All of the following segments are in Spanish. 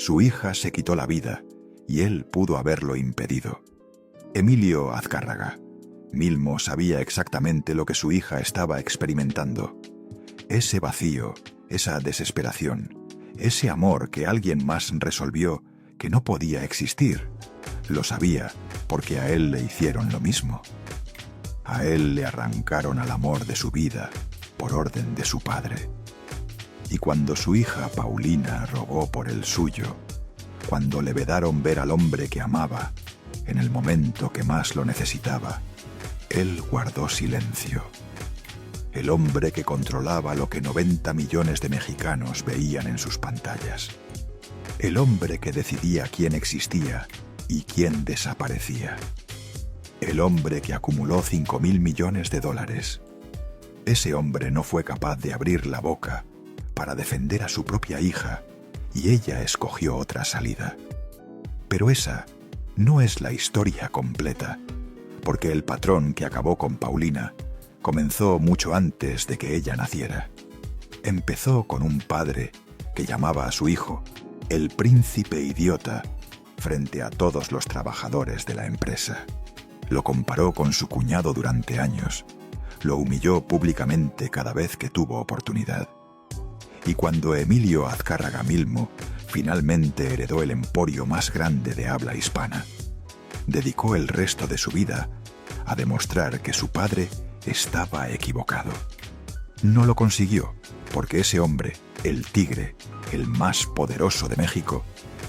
Su hija se quitó la vida y él pudo haberlo impedido. Emilio Azcárraga. Milmo sabía exactamente lo que su hija estaba experimentando. Ese vacío, esa desesperación, ese amor que alguien más resolvió que no podía existir. Lo sabía porque a él le hicieron lo mismo. A él le arrancaron al amor de su vida por orden de su padre. Y cuando su hija Paulina rogó por el suyo, cuando le vedaron ver al hombre que amaba, en el momento que más lo necesitaba, él guardó silencio. El hombre que controlaba lo que 90 millones de mexicanos veían en sus pantallas. El hombre que decidía quién existía y quién desaparecía. El hombre que acumuló 5.000 millones de dólares. Ese hombre no fue capaz de abrir la boca para defender a su propia hija y ella escogió otra salida. Pero esa no es la historia completa, porque el patrón que acabó con Paulina comenzó mucho antes de que ella naciera. Empezó con un padre que llamaba a su hijo el príncipe idiota frente a todos los trabajadores de la empresa. Lo comparó con su cuñado durante años. Lo humilló públicamente cada vez que tuvo oportunidad. Y cuando Emilio Azcárraga Milmo finalmente heredó el emporio más grande de habla hispana, dedicó el resto de su vida a demostrar que su padre estaba equivocado. No lo consiguió, porque ese hombre, el Tigre, el más poderoso de México,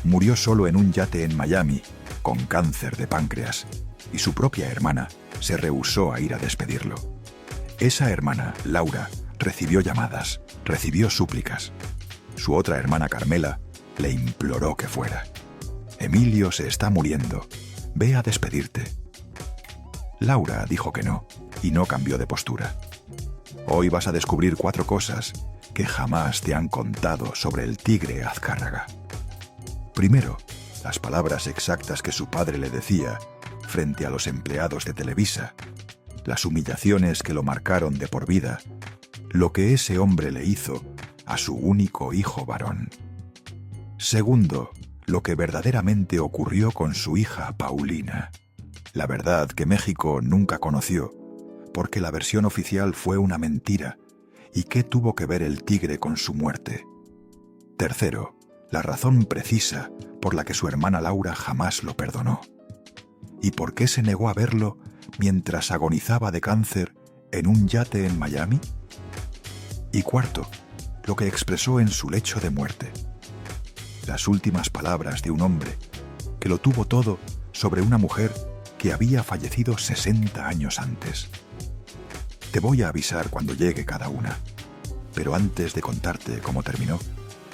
murió solo en un yate en Miami, con cáncer de páncreas, y su propia hermana se rehusó a ir a despedirlo. Esa hermana, Laura, recibió llamadas, recibió súplicas. Su otra hermana, Carmela, le imploró que fuera. Emilio se está muriendo. Ve a despedirte. Laura dijo que no, y no cambió de postura. Hoy vas a descubrir 4 cosas que jamás te han contado sobre el Tigre Azcárraga. Primero, las palabras exactas que su padre le decía frente a los empleados de Televisa, las humillaciones que lo marcaron de por vida, lo que ese hombre le hizo a su único hijo varón. Segundo, lo que verdaderamente ocurrió con su hija Paulina. La verdad que México nunca conoció, porque la versión oficial fue una mentira. ¿Y qué tuvo que ver el Tigre con su muerte? Tercero, la razón precisa por la que su hermana Laura jamás lo perdonó. ¿Y por qué se negó a verlo mientras agonizaba de cáncer en un yate en Miami? Y cuarto, lo que expresó en su lecho de muerte. Las últimas palabras de un hombre que lo tuvo todo sobre una mujer que había fallecido 60 años antes. Te voy a avisar cuando llegue cada una, pero antes de contarte cómo terminó,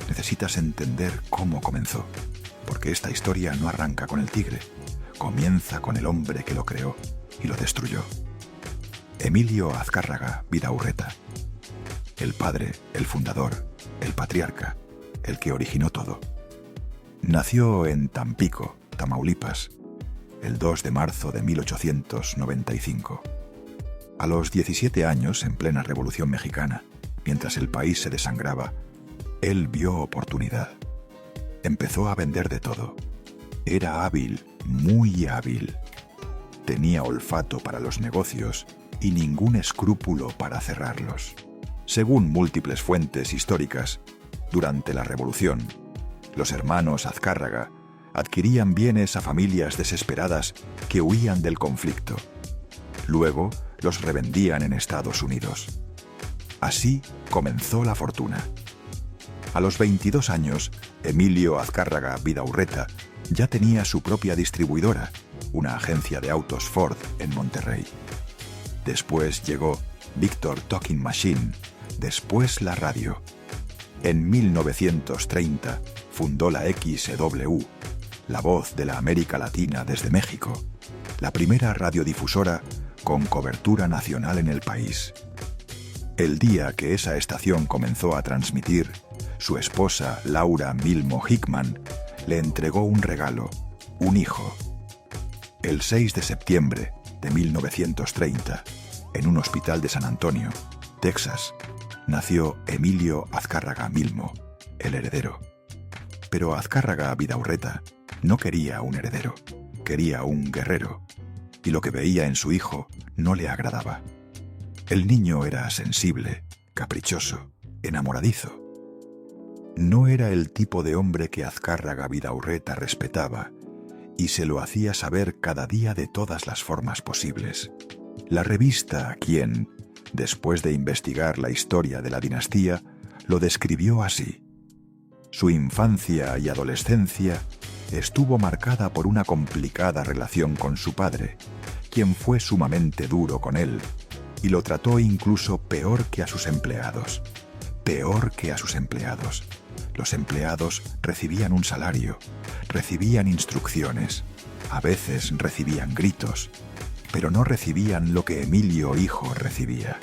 necesitas entender cómo comenzó, porque esta historia no arranca con el tigre, comienza con el hombre que lo creó y lo destruyó. Emilio Azcárraga Vidaurreta. El padre, el fundador, el patriarca, el que originó todo. Nació en Tampico, Tamaulipas, el 2 de marzo de 1895. A los 17 años, en plena Revolución Mexicana, mientras el país se desangraba, él vio oportunidad. Empezó a vender de todo. Era hábil, muy hábil. Tenía olfato para los negocios y ningún escrúpulo para cerrarlos. Según múltiples fuentes históricas, durante la Revolución, los hermanos Azcárraga adquirían bienes a familias desesperadas que huían del conflicto. Luego los revendían en Estados Unidos. Así comenzó la fortuna. A los 22 años, Emilio Azcárraga Vidaurreta ya tenía su propia distribuidora, una agencia de autos Ford en Monterrey. Después llegó Victor Talking Machine, después la radio. En 1930 fundó la XEW, la voz de la América Latina desde México, la primera radiodifusora con cobertura nacional en el país. El día que esa estación comenzó a transmitir, su esposa Laura Milmo Hickman le entregó un regalo, un hijo. El 6 de septiembre de 1930, en un hospital de San Antonio, Texas, nació Emilio Azcárraga Milmo, el heredero. Pero Azcárraga Vidaurreta no quería un heredero, quería un guerrero, y lo que veía en su hijo no le agradaba. El niño era sensible, caprichoso, enamoradizo. No era el tipo de hombre que Azcárraga Vidaurreta respetaba, y se lo hacía saber cada día de todas las formas posibles. La revista Quién, después de investigar la historia de la dinastía, lo describió así: su infancia y adolescencia estuvo marcada por una complicada relación con su padre, quien fue sumamente duro con él, y lo trató incluso peor que a sus empleados. Peor que a sus empleados. Los empleados recibían un salario, recibían instrucciones, a veces recibían gritos, pero no recibían lo que Emilio hijo recibía.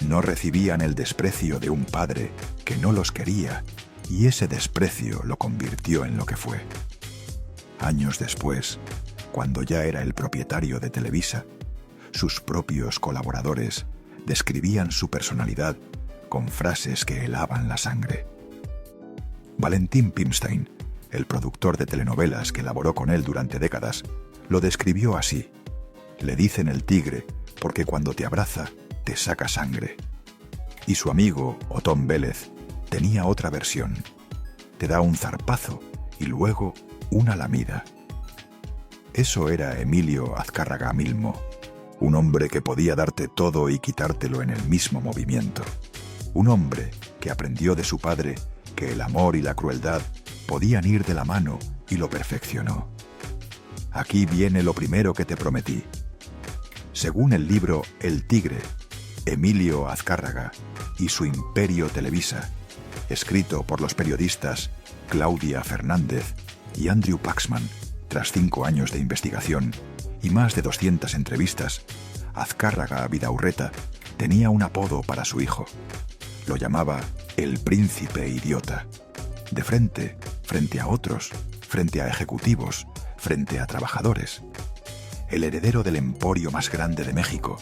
No recibían el desprecio de un padre que no los quería, y ese desprecio lo convirtió en lo que fue. Años después, cuando ya era el propietario de Televisa, sus propios colaboradores describían su personalidad con frases que helaban la sangre. Valentín Pimstein, el productor de telenovelas que laboró con él durante décadas, lo describió así: le dicen el tigre porque cuando te abraza te saca sangre. Y su amigo, Otón Vélez, tenía otra versión: te da un zarpazo y luego una lamida. Eso era Emilio Azcárraga Milmo, un hombre que podía darte todo y quitártelo en el mismo movimiento. Un hombre que aprendió de su padre que el amor y la crueldad podían ir de la mano y lo perfeccionó. Aquí viene lo primero que te prometí. Según el libro El Tigre, Emilio Azcárraga y su imperio Televisa, escrito por los periodistas Claudia Fernández y Andrew Paxman, tras 5 años de investigación y más de 200 entrevistas, Azcárraga Vidaurreta tenía un apodo para su hijo. Lo llamaba el príncipe idiota. De frente a otros, frente a ejecutivos, frente a trabajadores. El heredero del emporio más grande de México,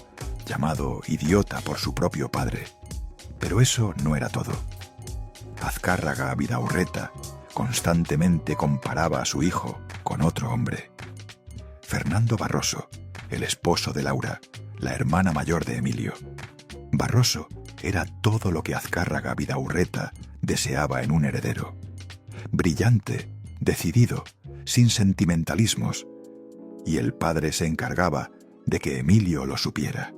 llamado idiota por su propio padre. Pero eso no era todo. Azcárraga Vidaurreta constantemente comparaba a su hijo con otro hombre. Fernando Barroso, el esposo de Laura, la hermana mayor de Emilio. Barroso era todo lo que Azcárraga Vidaurreta deseaba en un heredero. Brillante, decidido, sin sentimentalismos. Y el padre se encargaba de que Emilio lo supiera.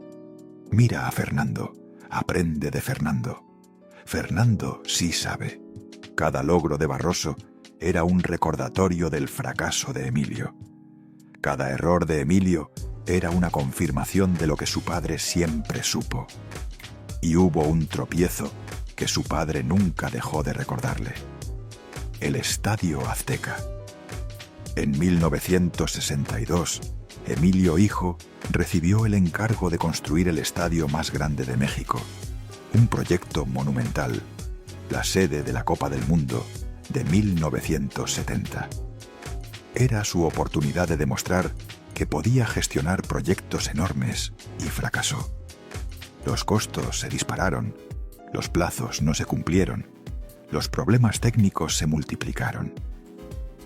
Mira a Fernando, aprende de Fernando. Fernando sí sabe. Cada logro de Barroso era un recordatorio del fracaso de Emilio. Cada error de Emilio era una confirmación de lo que su padre siempre supo. Y hubo un tropiezo que su padre nunca dejó de recordarle: el Estadio Azteca. En 1962, Emilio hijo recibió el encargo de construir el estadio más grande de México, un proyecto monumental, la sede de la Copa del Mundo de 1970. Era su oportunidad de demostrar que podía gestionar proyectos enormes y fracasó. Los costos se dispararon, los plazos no se cumplieron, los problemas técnicos se multiplicaron.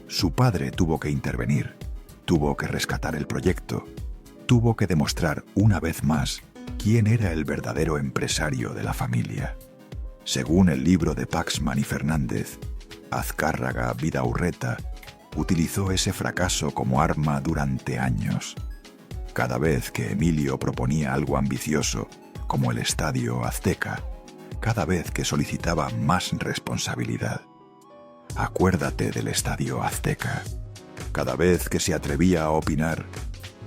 Su padre tuvo que intervenir, tuvo que rescatar el proyecto, tuvo que demostrar una vez más quién era el verdadero empresario de la familia. Según el libro de Paxman y Fernández, Azcárraga Vidaurreta utilizó ese fracaso como arma durante años. Cada vez que Emilio proponía algo ambicioso, como el Estadio Azteca, cada vez que solicitaba más responsabilidad. Acuérdate del Estadio Azteca. Cada vez que se atrevía a opinar,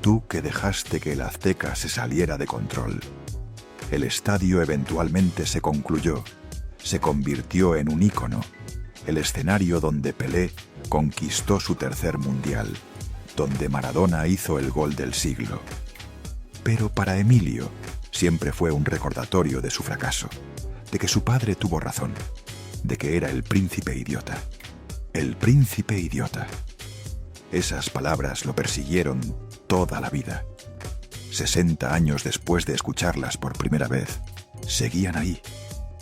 tú que dejaste que el Azteca se saliera de control. El estadio eventualmente se concluyó, se convirtió en un ícono, el escenario donde Pelé conquistó su 3er mundial, donde Maradona hizo el gol del siglo. Pero para Emilio siempre fue un recordatorio de su fracaso, de que su padre tuvo razón, de que era el príncipe idiota. El príncipe idiota. Esas palabras lo persiguieron toda la vida. 60 años después de escucharlas por primera vez, seguían ahí,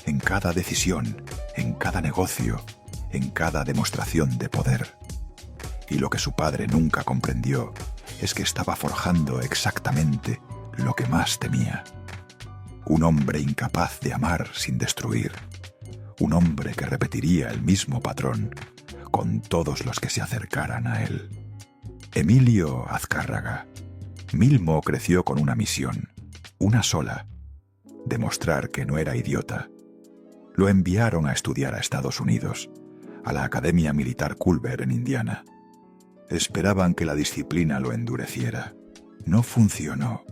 en cada decisión, en cada negocio, en cada demostración de poder. Y lo que su padre nunca comprendió es que estaba forjando exactamente lo que más temía. Un hombre incapaz de amar sin destruir. Un hombre que repetiría el mismo patrón con todos los que se acercaran a él. Emilio Azcárraga. Milmo creció con una misión, una sola: demostrar que no era idiota. Lo enviaron a estudiar a Estados Unidos, a la Academia Militar Culver en Indiana. Esperaban que la disciplina lo endureciera. No funcionó.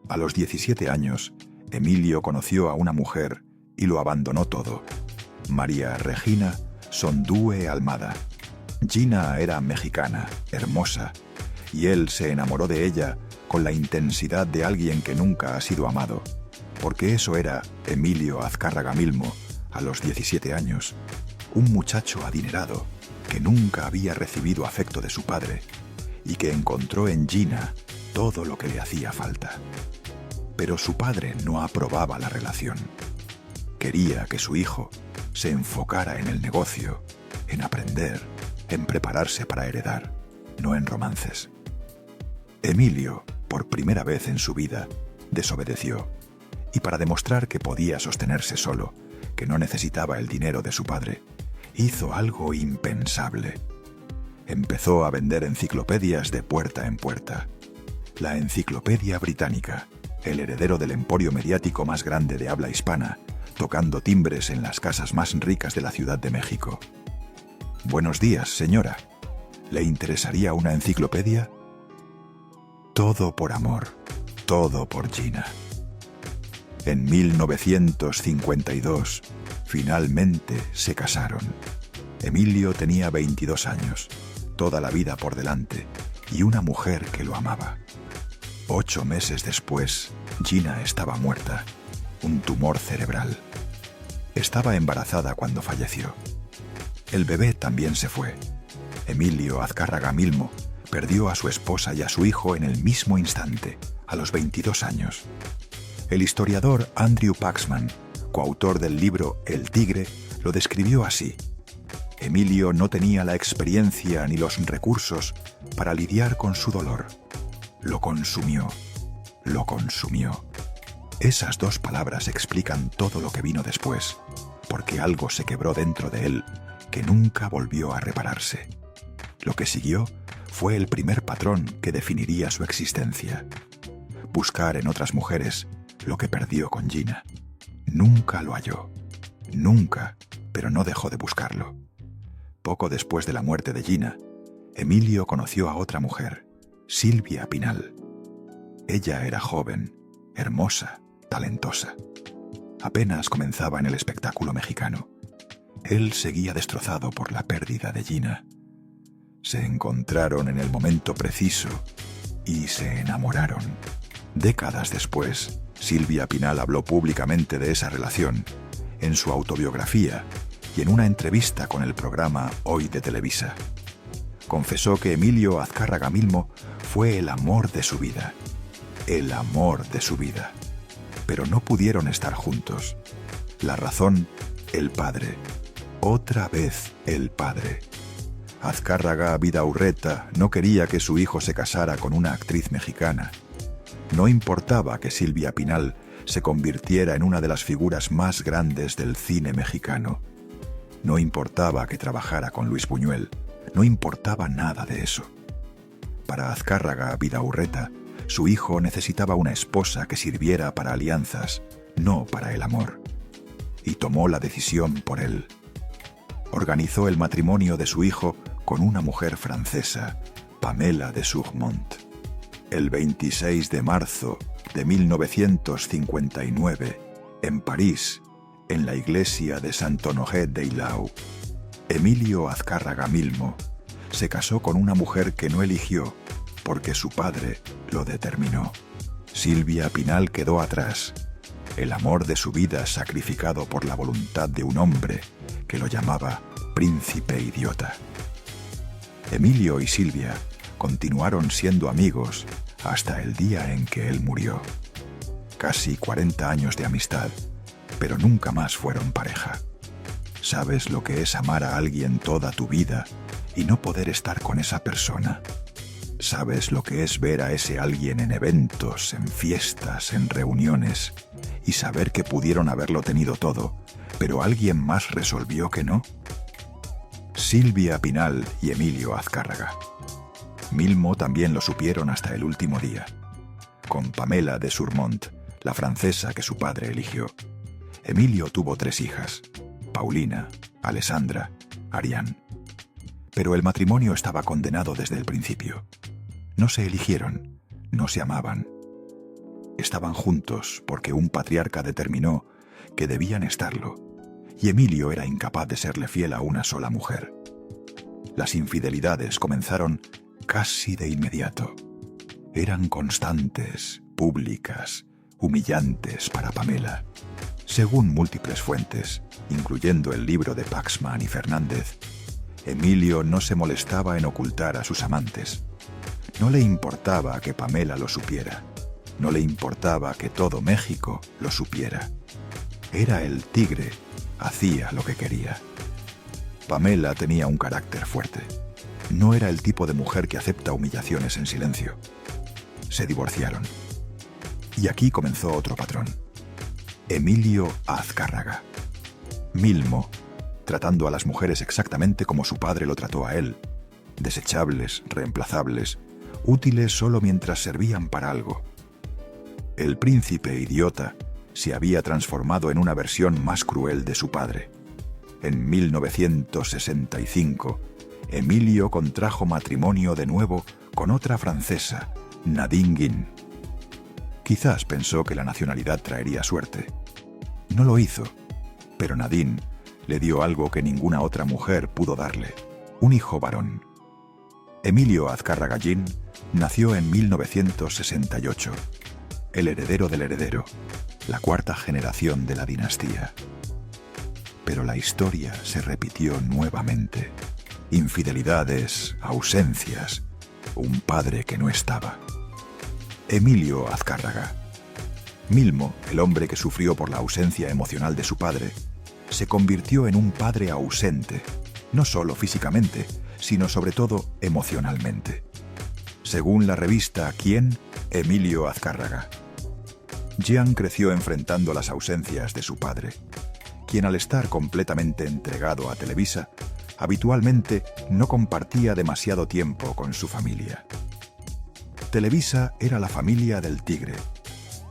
A los 17 años, Emilio conoció a una mujer y lo abandonó todo. María Regina Sondúe Almada. Gina era mexicana, hermosa, y él se enamoró de ella con la intensidad de alguien que nunca ha sido amado, porque eso era Emilio Azcárraga Milmo a los 17 años, un muchacho adinerado que nunca había recibido afecto de su padre y que encontró en Gina todo lo que le hacía falta. Pero su padre no aprobaba la relación. Quería que su hijo se enfocara en el negocio, en aprender, en prepararse para heredar, no en romances. Emilio, por primera vez en su vida, desobedeció, y para demostrar que podía sostenerse solo, que no necesitaba el dinero de su padre, hizo algo impensable. Empezó a vender enciclopedias de puerta en puerta. La Enciclopedia Británica, el heredero del emporio mediático más grande de habla hispana, tocando timbres en las casas más ricas de la Ciudad de México. «Buenos días, señora. ¿Le interesaría una enciclopedia?» Todo por amor, todo por Gina. En 1952, finalmente se casaron. Emilio tenía 22 años, toda la vida por delante, y una mujer que lo amaba. 8 meses después, Gina estaba muerta, un tumor cerebral. Estaba embarazada cuando falleció. El bebé también se fue. Emilio Azcárraga Milmo perdió a su esposa y a su hijo en el mismo instante, a los 22 años. El historiador Andrew Paxman, coautor del libro El Tigre, lo describió así: Emilio no tenía la experiencia ni los recursos para lidiar con su dolor. Lo consumió. Lo consumió. Esas 2 palabras explican todo lo que vino después, porque algo se quebró dentro de él que nunca volvió a repararse. Lo que siguió fue el primer patrón que definiría su existencia: buscar en otras mujeres lo que perdió con Gina. Nunca lo halló. Nunca, pero no dejó de buscarlo. Poco después de la muerte de Gina, Emilio conoció a otra mujer, Silvia Pinal. Ella era joven, hermosa, talentosa. Apenas comenzaba en el espectáculo mexicano. Él seguía destrozado por la pérdida de Gina. Se encontraron en el momento preciso y se enamoraron. Décadas después, Silvia Pinal habló públicamente de esa relación, en su autobiografía y en una entrevista con el programa Hoy de Televisa. Confesó que Emilio Azcárraga Milmo fue el amor de su vida. El amor de su vida. Pero no pudieron estar juntos. La razón, el padre. Otra vez el padre. Azcárraga Vidaurreta no quería que su hijo se casara con una actriz mexicana. No importaba que Silvia Pinal se convirtiera en una de las figuras más grandes del cine mexicano. No importaba que trabajara con Luis Buñuel. No importaba nada de eso. Para Azcárraga Vidaurreta, su hijo necesitaba una esposa que sirviera para alianzas, no para el amor. Y tomó la decisión por él. Organizó el matrimonio de su hijo con una mujer francesa, Pamela de Surmont. El 26 de marzo de 1959, en París, en la iglesia de Saint-Honoré-d'Eylau, Emilio Azcárraga Milmo se casó con una mujer que no eligió porque su padre lo determinó. Silvia Pinal quedó atrás, el amor de su vida sacrificado por la voluntad de un hombre que lo llamaba príncipe idiota. Emilio y Silvia continuaron siendo amigos hasta el día en que él murió. Casi 40 años de amistad, pero nunca más fueron pareja. ¿Sabes lo que es amar a alguien toda tu vida y no poder estar con esa persona? ¿Sabes lo que es ver a ese alguien en eventos, en fiestas, en reuniones, y saber que pudieron haberlo tenido todo, pero alguien más resolvió que no? Silvia Pinal y Emilio Azcárraga. Milmo también lo supieron hasta el último día. Con Pamela de Surmont, la francesa que su padre eligió. Emilio tuvo 3 hijas: Paulina, Alessandra, Ariane. Pero el matrimonio estaba condenado desde el principio. No se eligieron, no se amaban. Estaban juntos porque un patriarca determinó que debían estarlo, y Emilio era incapaz de serle fiel a una sola mujer. Las infidelidades comenzaron casi de inmediato. Eran constantes, públicas, humillantes para Pamela. Según múltiples fuentes, incluyendo el libro de Paxman y Fernández, Emilio no se molestaba en ocultar a sus amantes. No le importaba que Pamela lo supiera. No le importaba que todo México lo supiera. Era el tigre, hacía lo que quería. Pamela tenía un carácter fuerte. No era el tipo de mujer que acepta humillaciones en silencio. Se divorciaron. Y aquí comenzó otro patrón. Emilio Azcárraga. Milmo, tratando a las mujeres exactamente como su padre lo trató a él. Desechables, reemplazables, útiles solo mientras servían para algo. El príncipe idiota se había transformado en una versión más cruel de su padre. En 1965, Emilio contrajo matrimonio de nuevo con otra francesa, Nadine Guin. Quizás pensó que la nacionalidad traería suerte. No lo hizo, pero Nadine le dio algo que ninguna otra mujer pudo darle: un hijo varón. Emilio Azcárraga Guin nació en 1968, el heredero del heredero, la 4ª generación de la dinastía. Pero la historia se repitió nuevamente. Infidelidades, ausencias, un padre que no estaba. Emilio Azcárraga. Milmo, el hombre que sufrió por la ausencia emocional de su padre, se convirtió en un padre ausente, no solo físicamente, sino sobre todo emocionalmente. Según la revista Quién, Emilio Azcárraga. Jean creció enfrentando las ausencias de su padre, quien al estar completamente entregado a Televisa, habitualmente no compartía demasiado tiempo con su familia. Televisa era la familia del tigre.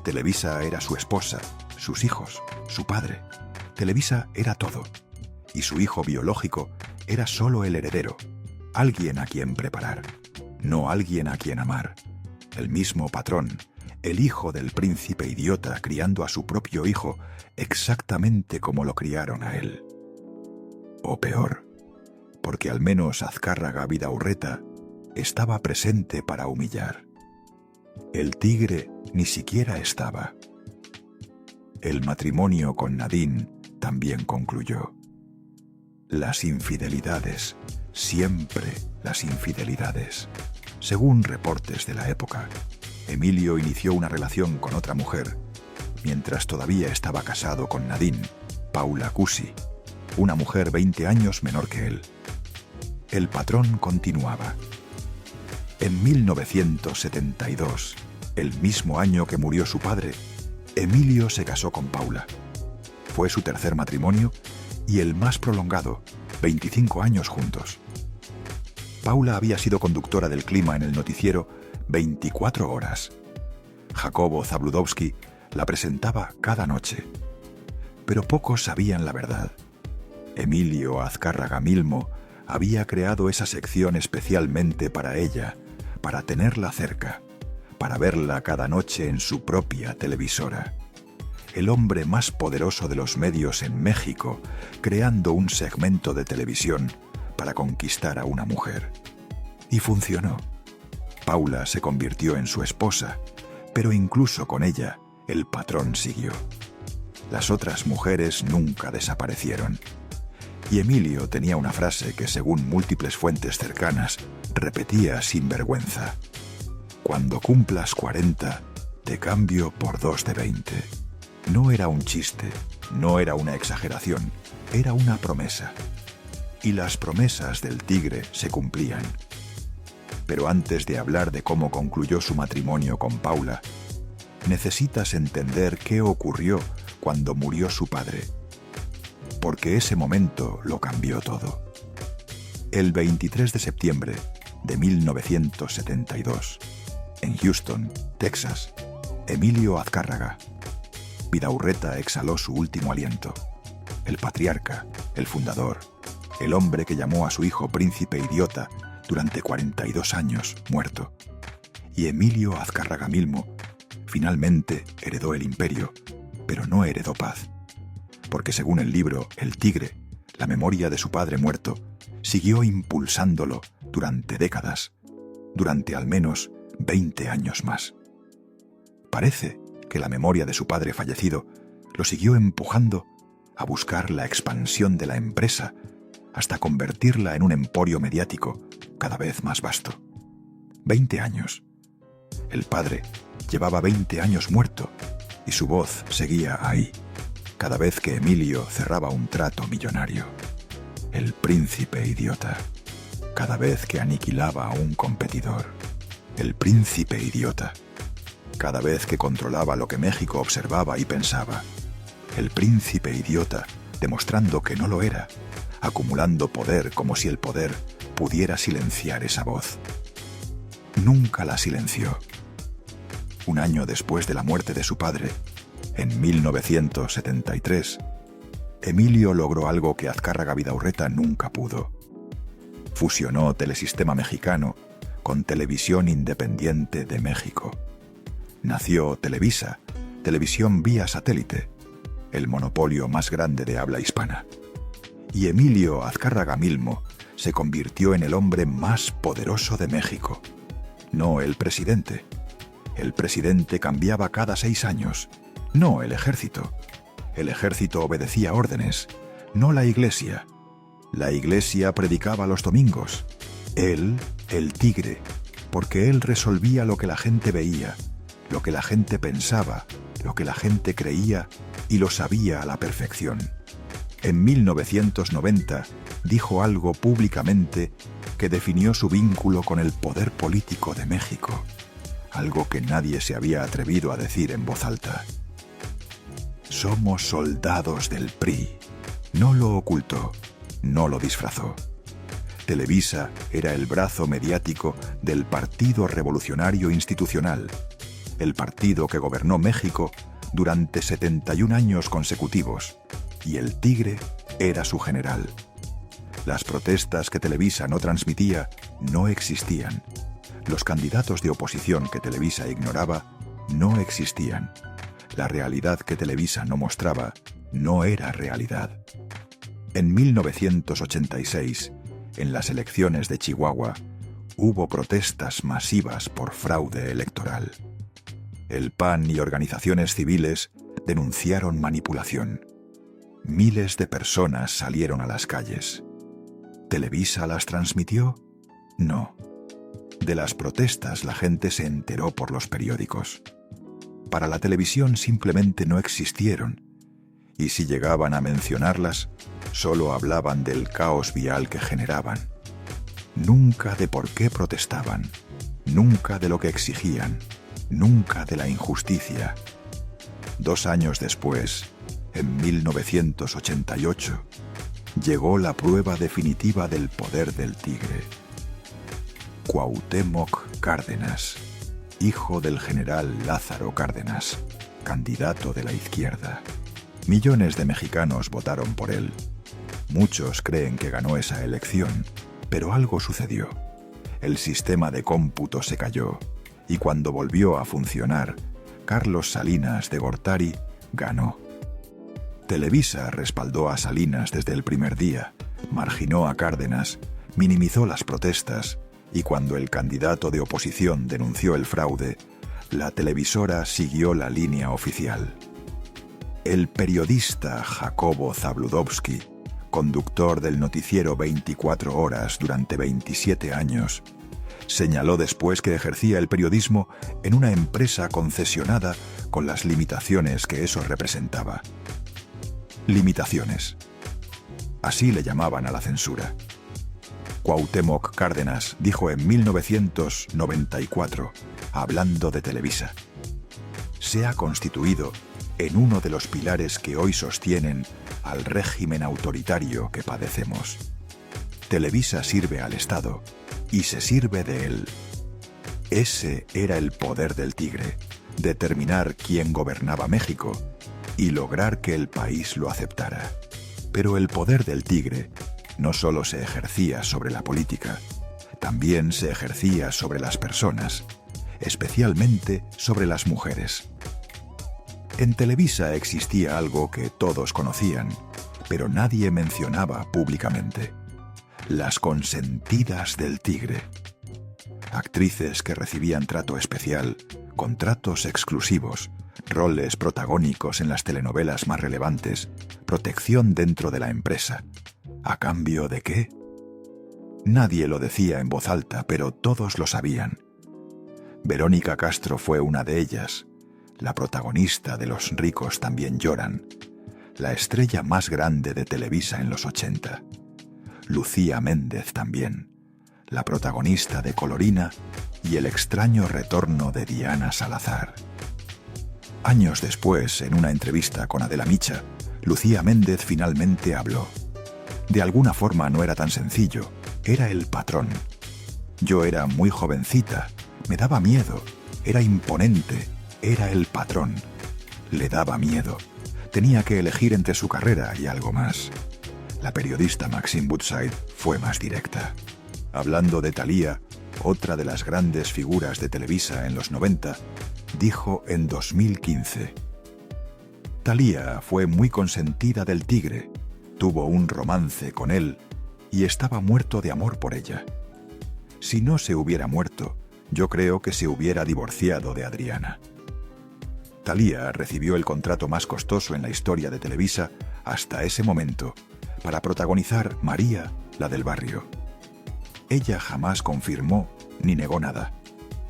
Televisa era su esposa, sus hijos, su padre. Televisa era todo. Y su hijo biológico era solo el heredero, alguien a quien preparar, no alguien a quien amar. El mismo patrón, el hijo del príncipe idiota criando a su propio hijo exactamente como lo criaron a él. O peor, porque al menos Azcárraga Vidaurreta estaba presente para humillar. El tigre ni siquiera estaba. El matrimonio con Nadine también concluyó. Las infidelidades, siempre las infidelidades. Según reportes de la época, Emilio inició una relación con otra mujer, mientras todavía estaba casado con Nadine, Paula Cusi, una mujer 20 años menor que él. El patrón continuaba. En 1972, el mismo año que murió su padre, Emilio se casó con Paula. Fue su 3er matrimonio y el más prolongado, 25 años juntos. Paula había sido conductora del clima en el noticiero 24 horas. Jacobo Zabludovsky la presentaba cada noche. Pero pocos sabían la verdad. Emilio Azcárraga Milmo había creado esa sección especialmente para ella, para tenerla cerca, para verla cada noche en su propia televisora. El hombre más poderoso de los medios en México, creando un segmento de televisión para conquistar a una mujer. Y funcionó. Paula se convirtió en su esposa, pero incluso con ella, el patrón siguió. Las otras mujeres nunca desaparecieron. Y Emilio tenía una frase que, según múltiples fuentes cercanas, repetía sin vergüenza: cuando cumplas 40, te cambio por 2 de 20. No era un chiste, no era una exageración, era una promesa. Y las promesas del tigre se cumplían. Pero antes de hablar de cómo concluyó su matrimonio con Paula, necesitas entender qué ocurrió cuando murió su padre, porque ese momento lo cambió todo. El 23 de septiembre de 1972, en Houston, Texas, Emilio Azcárraga Vidaurreta exhaló su último aliento. El patriarca, el fundador, el hombre que llamó a su hijo príncipe idiota durante 42 años, muerto. Y Emilio Azcárraga Milmo finalmente heredó el imperio, pero no heredó paz. Porque según el libro El Tigre, la memoria de su padre muerto siguió impulsándolo durante décadas, durante al menos 20 años más. Parece que la memoria de su padre fallecido lo siguió empujando a buscar la expansión de la empresa hasta convertirla en un emporio mediático cada vez más vasto. 20 años. El padre llevaba 20 años muerto y su voz seguía ahí, cada vez que Emilio cerraba un trato millonario. El príncipe idiota. Cada vez que aniquilaba a un competidor. El príncipe idiota. Cada vez que controlaba lo que México observaba y pensaba. El príncipe idiota, demostrando que no lo era, acumulando poder como si el poder pudiera silenciar esa voz. Nunca la silenció. Un año después de la muerte de su padre, en 1973, Emilio logró algo que Azcárraga Vidaurreta nunca pudo. Fusionó Telesistema Mexicano con Televisión Independiente de México. Nació Televisa, televisión vía satélite, el monopolio más grande de habla hispana. Y Emilio Azcárraga Milmo se convirtió en el hombre más poderoso de México. No el presidente. El presidente cambiaba cada 6 años, no el ejército. El ejército obedecía órdenes, no la iglesia. La iglesia predicaba los domingos. Él, el tigre, porque él resolvía lo que la gente veía, lo que la gente pensaba, lo que la gente creía y lo sabía a la perfección. En 1990 dijo algo públicamente que definió su vínculo con el poder político de México, algo que nadie se había atrevido a decir en voz alta. Somos soldados del PRI. No lo ocultó, no lo disfrazó. Televisa era el brazo mediático del Partido Revolucionario Institucional, el partido que gobernó México durante 71 años consecutivos, y el tigre era su general. Las protestas que Televisa no transmitía no existían. Los candidatos de oposición que Televisa ignoraba no existían. La realidad que Televisa no mostraba no era realidad. En 1986, en las elecciones de Chihuahua, hubo protestas masivas por fraude electoral. El PAN y organizaciones civiles denunciaron manipulación. Miles de personas salieron a las calles. ¿Televisa las transmitió? No. De las protestas la gente se enteró por los periódicos. Para la televisión simplemente no existieron, y si llegaban a mencionarlas, solo hablaban del caos vial que generaban. Nunca de por qué protestaban, nunca de lo que exigían, nunca de la injusticia. 2 años después, en 1988, llegó la prueba definitiva del poder del tigre. Cuauhtémoc Cárdenas, hijo del general Lázaro Cárdenas, candidato de la izquierda. Millones de mexicanos votaron por él. Muchos creen que ganó esa elección, pero algo sucedió. El sistema de cómputo se cayó, y cuando volvió a funcionar, Carlos Salinas de Gortari ganó. Televisa respaldó a Salinas desde el primer día, marginó a Cárdenas, minimizó las protestas, y cuando el candidato de oposición denunció el fraude, la televisora siguió la línea oficial. El periodista Jacobo Zabludovsky, conductor del noticiero 24 horas durante 27 años, Señaló después que ejercía el periodismo en una empresa concesionada con las limitaciones que eso representaba. Limitaciones. Así le llamaban a la censura. Cuauhtémoc Cárdenas dijo en 1994, hablando de Televisa: se ha constituido en uno de los pilares que hoy sostienen al régimen autoritario que padecemos. Televisa sirve al Estado y se sirve de él. Ese era el poder del tigre, determinar quién gobernaba México y lograr que el país lo aceptara. Pero el poder del tigre no solo se ejercía sobre la política, también se ejercía sobre las personas, especialmente sobre las mujeres. En Televisa existía algo que todos conocían, pero nadie mencionaba públicamente: las consentidas del tigre. Actrices que recibían trato especial, contratos exclusivos, roles protagónicos en las telenovelas más relevantes, protección dentro de la empresa. ¿A cambio de qué? Nadie lo decía en voz alta, pero todos lo sabían. Verónica Castro fue una de ellas, la protagonista de Los ricos también lloran, la estrella más grande de Televisa en los 80. Lucía Méndez también, la protagonista de Colorina y El extraño retorno de Diana Salazar. Años después, en una entrevista con Adela Micha, Lucía Méndez finalmente habló. De alguna forma no era tan sencillo, era el patrón. Yo era muy jovencita, me daba miedo, era imponente, era el patrón. Le daba miedo, tenía que elegir entre su carrera y algo más. La periodista Maxine Woodside fue más directa. Hablando de Thalía, otra de las grandes figuras de Televisa en los 90, dijo en 2015: Thalía fue muy consentida del tigre, tuvo un romance con él y estaba muerto de amor por ella. Si no se hubiera muerto, yo creo que se hubiera divorciado de Adriana. Thalía recibió el contrato más costoso en la historia de Televisa hasta ese momento, para protagonizar María, la del barrio. Ella jamás confirmó ni negó nada,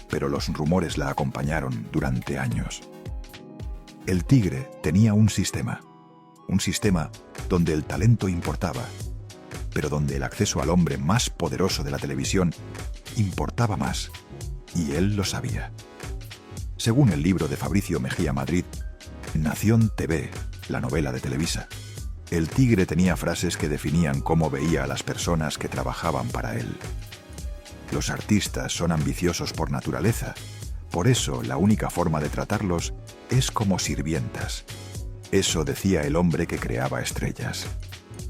pero los rumores la acompañaron durante años. El tigre tenía un sistema donde el talento importaba, pero donde el acceso al hombre más poderoso de la televisión importaba más, y él lo sabía. Según el libro de Fabricio Mejía Madrid, Nación TV, la novela de Televisa, el tigre tenía frases que definían cómo veía a las personas que trabajaban para él. Los artistas son ambiciosos por naturaleza, por eso la única forma de tratarlos es como sirvientas. Eso decía el hombre que creaba estrellas.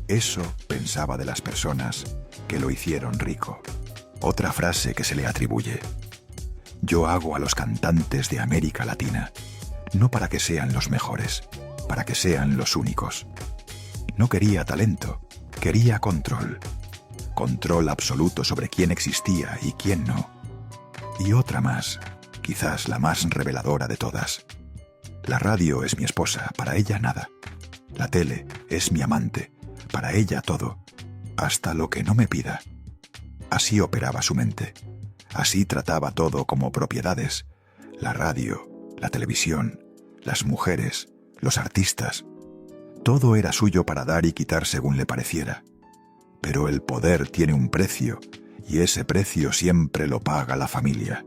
Eso pensaba de las personas que lo hicieron rico. Otra frase que se le atribuye: yo hago a los cantantes de América Latina, no para que sean los mejores, para que sean los únicos. No quería talento, quería control. Control absoluto sobre quién existía y quién no. Y otra más, quizás la más reveladora de todas: la radio es mi esposa, para ella nada. La tele es mi amante, para ella todo, hasta lo que no me pida. Así operaba su mente. Así trataba todo como propiedades: la radio, la televisión, las mujeres, los artistas. Todo era suyo para dar y quitar según le pareciera. Pero el poder tiene un precio, y ese precio siempre lo paga la familia.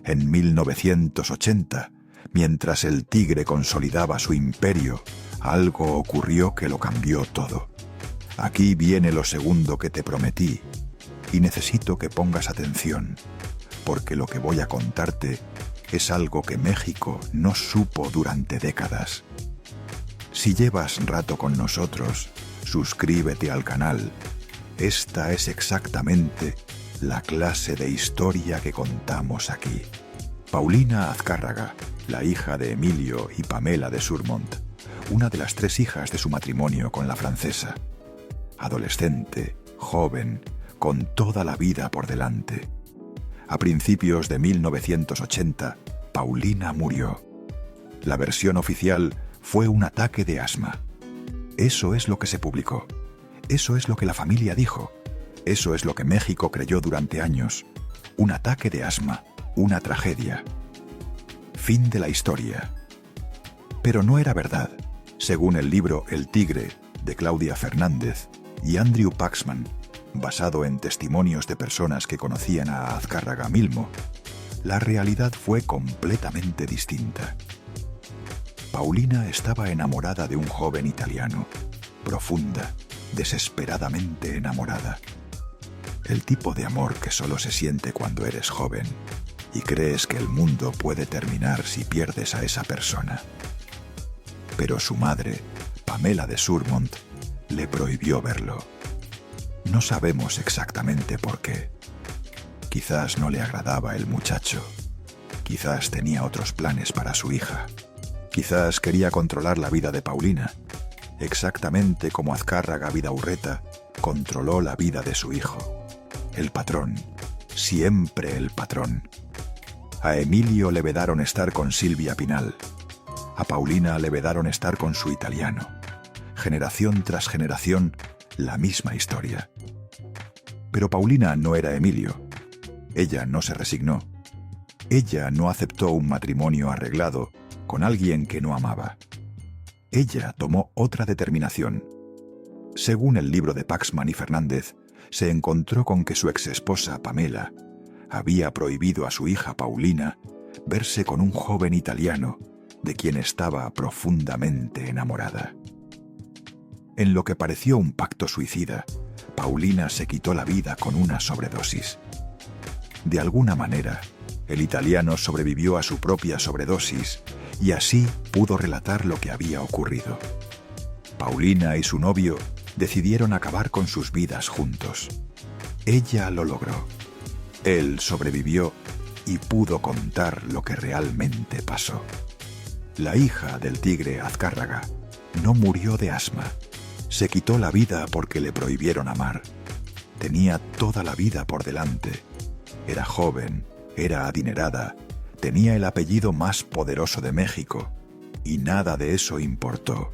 En 1980, mientras el tigre consolidaba su imperio, algo ocurrió que lo cambió todo. Aquí viene lo segundo que te prometí, y necesito que pongas atención, porque lo que voy a contarte es algo que México no supo durante décadas. Si llevas rato con nosotros, suscríbete al canal. Esta es exactamente la clase de historia que contamos aquí. Paulina Azcárraga, la hija de Emilio y Pamela de Surmont, una de las 3 hijas de su matrimonio con la francesa. Adolescente, joven, con toda la vida por delante. A principios de 1980, Paulina murió. La versión oficial fue un ataque de asma. Eso es lo que se publicó. Eso es lo que la familia dijo. Eso es lo que México creyó durante años. Un ataque de asma, una tragedia. Fin de la historia. Pero no era verdad. Según el libro El Tigre, de Claudia Fernández y Andrew Paxman, basado en testimonios de personas que conocían a Azcárraga Milmo, la realidad fue completamente distinta. Paulina estaba enamorada de un joven italiano, profunda, desesperadamente enamorada. El tipo de amor que solo se siente cuando eres joven y crees que el mundo puede terminar si pierdes a esa persona. Pero su madre, Pamela de Surmont, le prohibió verlo. No sabemos exactamente por qué. Quizás no le agradaba el muchacho. Quizás tenía otros planes para su hija. Quizás quería controlar la vida de Paulina, exactamente como Azcárraga Vidaurreta controló la vida de su hijo. El patrón, siempre el patrón. A Emilio le vedaron estar con Silvia Pinal. A Paulina le vedaron estar con su italiano. Generación tras generación, la misma historia. Pero Paulina no era Emilio. Ella no se resignó. Ella no aceptó un matrimonio arreglado con alguien que no amaba. Ella tomó otra determinación. Según el libro de Paxman y Fernández, se encontró con que su exesposa Pamela había prohibido a su hija Paulina verse con un joven italiano de quien estaba profundamente enamorada. En lo que pareció un pacto suicida, Paulina se quitó la vida con una sobredosis. De alguna manera, el italiano sobrevivió a su propia sobredosis y así pudo relatar lo que había ocurrido. Paulina y su novio decidieron acabar con sus vidas juntos. Ella lo logró. Él sobrevivió y pudo contar lo que realmente pasó. La hija del tigre Azcárraga no murió de asma. Se quitó la vida porque le prohibieron amar. Tenía toda la vida por delante. Era joven, era adinerada, tenía el apellido más poderoso de México, y nada de eso importó,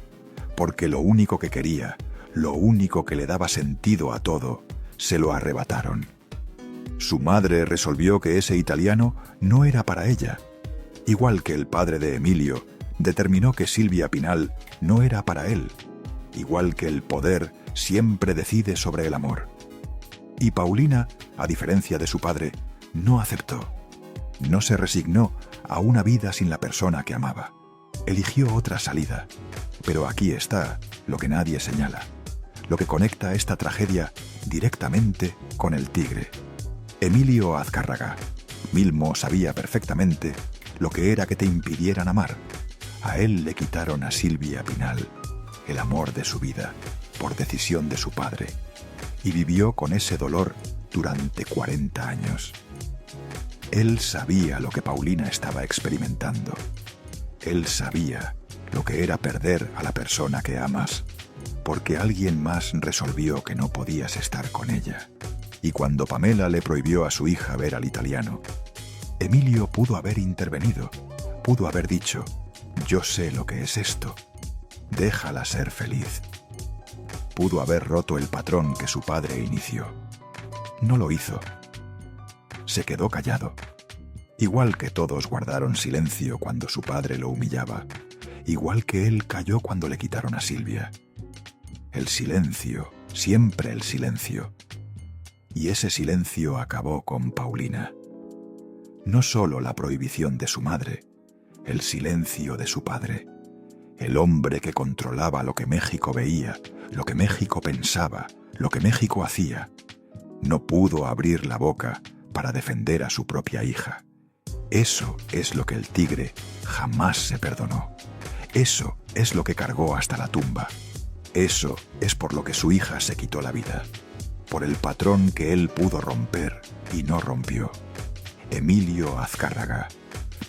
porque lo único que quería, lo único que le daba sentido a todo, se lo arrebataron. Su madre resolvió que ese italiano no era para ella, igual que el padre de Emilio determinó que Silvia Pinal no era para él, igual que el poder siempre decide sobre el amor. Y Paulina, a diferencia de su padre, no aceptó. No se resignó a una vida sin la persona que amaba. Eligió otra salida. Pero aquí está lo que nadie señala, lo que conecta esta tragedia directamente con el tigre. Emilio Azcárraga. Milmo sabía perfectamente lo que era que te impidieran amar. A él le quitaron a Silvia Pinal, el amor de su vida, por decisión de su padre, y vivió con ese dolor durante 40 años. Él sabía lo que Paulina estaba experimentando. Él sabía lo que era perder a la persona que amas, porque alguien más resolvió que no podías estar con ella. Y cuando Pamela le prohibió a su hija ver al italiano, Emilio pudo haber intervenido, pudo haber dicho: yo sé lo que es esto, déjala ser feliz. Pudo haber roto el patrón que su padre inició. No lo hizo. Se quedó callado. Igual que todos guardaron silencio cuando su padre lo humillaba, igual que él calló cuando le quitaron a Silvia. El silencio, siempre el silencio. Y ese silencio acabó con Paulina. No solo la prohibición de su madre, el silencio de su padre. El hombre que controlaba lo que México veía, lo que México pensaba, lo que México hacía, no pudo abrir la boca para defender a su propia hija. Eso es lo que el tigre jamás se perdonó. Eso es lo que cargó hasta la tumba. Eso es por lo que su hija se quitó la vida. Por el patrón que él pudo romper y no rompió. Emilio Azcárraga.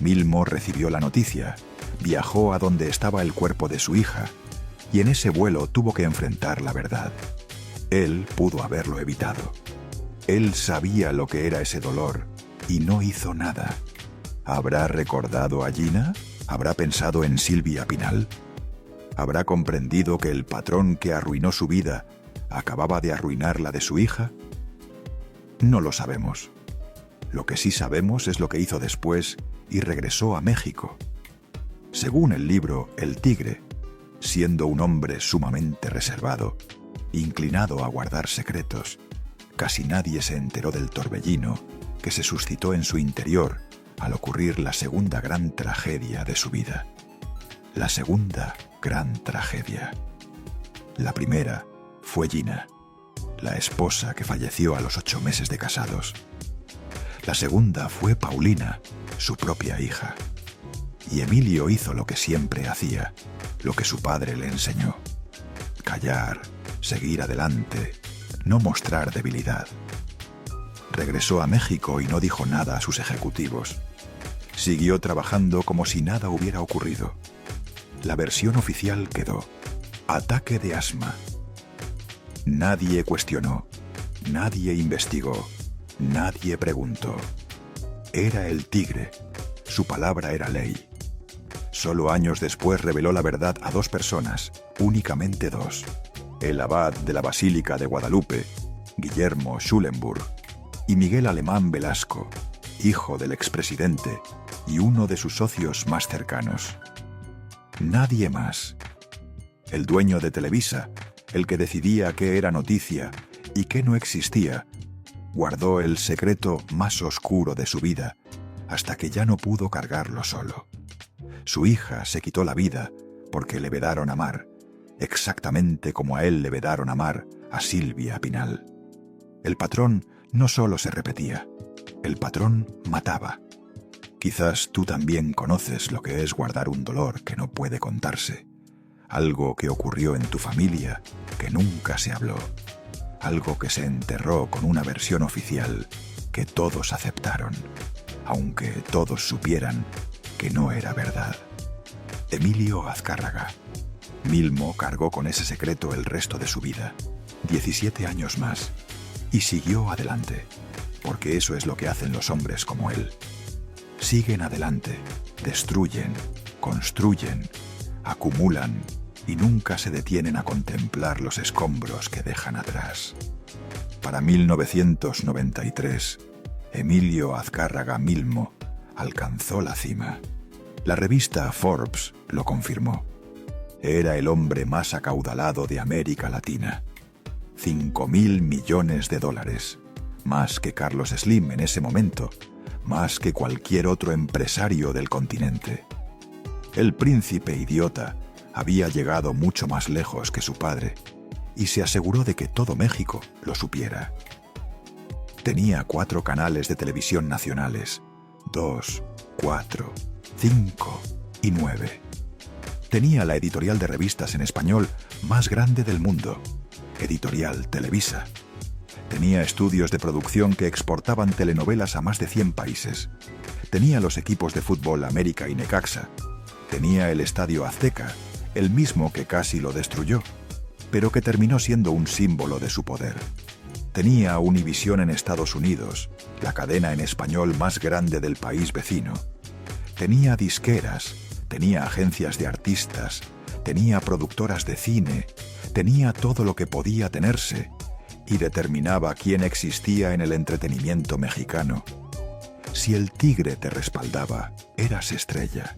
Milmo recibió la noticia, viajó a donde estaba el cuerpo de su hija, y en ese vuelo tuvo que enfrentar la verdad. Él pudo haberlo evitado. Él sabía lo que era ese dolor y no hizo nada. ¿Habrá recordado a Gina? ¿Habrá pensado en Silvia Pinal? ¿Habrá comprendido que el patrón que arruinó su vida acababa de arruinar la de su hija? No lo sabemos. Lo que sí sabemos es lo que hizo después y regresó a México. Según el libro El Tigre, siendo un hombre sumamente reservado, inclinado a guardar secretos, casi nadie se enteró del torbellino que se suscitó en su interior al ocurrir la segunda gran tragedia de su vida. La segunda gran tragedia. La primera fue Gina, la esposa que falleció a los 8 meses de casados. La segunda fue Paulina, su propia hija. Y Emilio hizo lo que siempre hacía, lo que su padre le enseñó: callar, seguir adelante, no mostrar debilidad. Regresó a México y no dijo nada a sus ejecutivos. Siguió trabajando como si nada hubiera ocurrido. La versión oficial quedó: ataque de asma. Nadie cuestionó, nadie investigó, nadie preguntó. Era el Tigre, su palabra era ley. Solo años después reveló la verdad a 2 personas, únicamente 2. El abad de la Basílica de Guadalupe, Guillermo Schulenburg, y Miguel Alemán Velasco, hijo del expresidente y uno de sus socios más cercanos. Nadie más. El dueño de Televisa, el que decidía qué era noticia y qué no existía, guardó el secreto más oscuro de su vida hasta que ya no pudo cargarlo solo. Su hija se quitó la vida porque le vedaron amar, exactamente como a él le vedaron amar a Silvia Pinal. El patrón no solo se repetía, el patrón mataba. Quizás tú también conoces lo que es guardar un dolor que no puede contarse, algo que ocurrió en tu familia que nunca se habló, algo que se enterró con una versión oficial que todos aceptaron, aunque todos supieran que no era verdad. Emilio Azcárraga. Milmo cargó con ese secreto el resto de su vida, 17 años más, y siguió adelante, porque eso es lo que hacen los hombres como él. Siguen adelante, destruyen, construyen, acumulan y nunca se detienen a contemplar los escombros que dejan atrás. Para 1993, Emilio Azcárraga Milmo alcanzó la cima. La revista Forbes lo confirmó. Era el hombre más acaudalado de América Latina. 5.000 millones de dólares, más que Carlos Slim en ese momento, más que cualquier otro empresario del continente. El príncipe idiota había llegado mucho más lejos que su padre y se aseguró de que todo México lo supiera. Tenía 4 canales de televisión nacionales, 2, 4, 5 y 9. Tenía la editorial de revistas en español más grande del mundo, Editorial Televisa. Tenía estudios de producción que exportaban telenovelas a más de 100 países. Tenía los equipos de fútbol América y Necaxa. Tenía el Estadio Azteca, el mismo que casi lo destruyó, pero que terminó siendo un símbolo de su poder. Tenía Univisión en Estados Unidos, la cadena en español más grande del país vecino. Tenía disqueras, tenía agencias de artistas, tenía productoras de cine, tenía todo lo que podía tenerse y determinaba quién existía en el entretenimiento mexicano. Si el Tigre te respaldaba, eras estrella.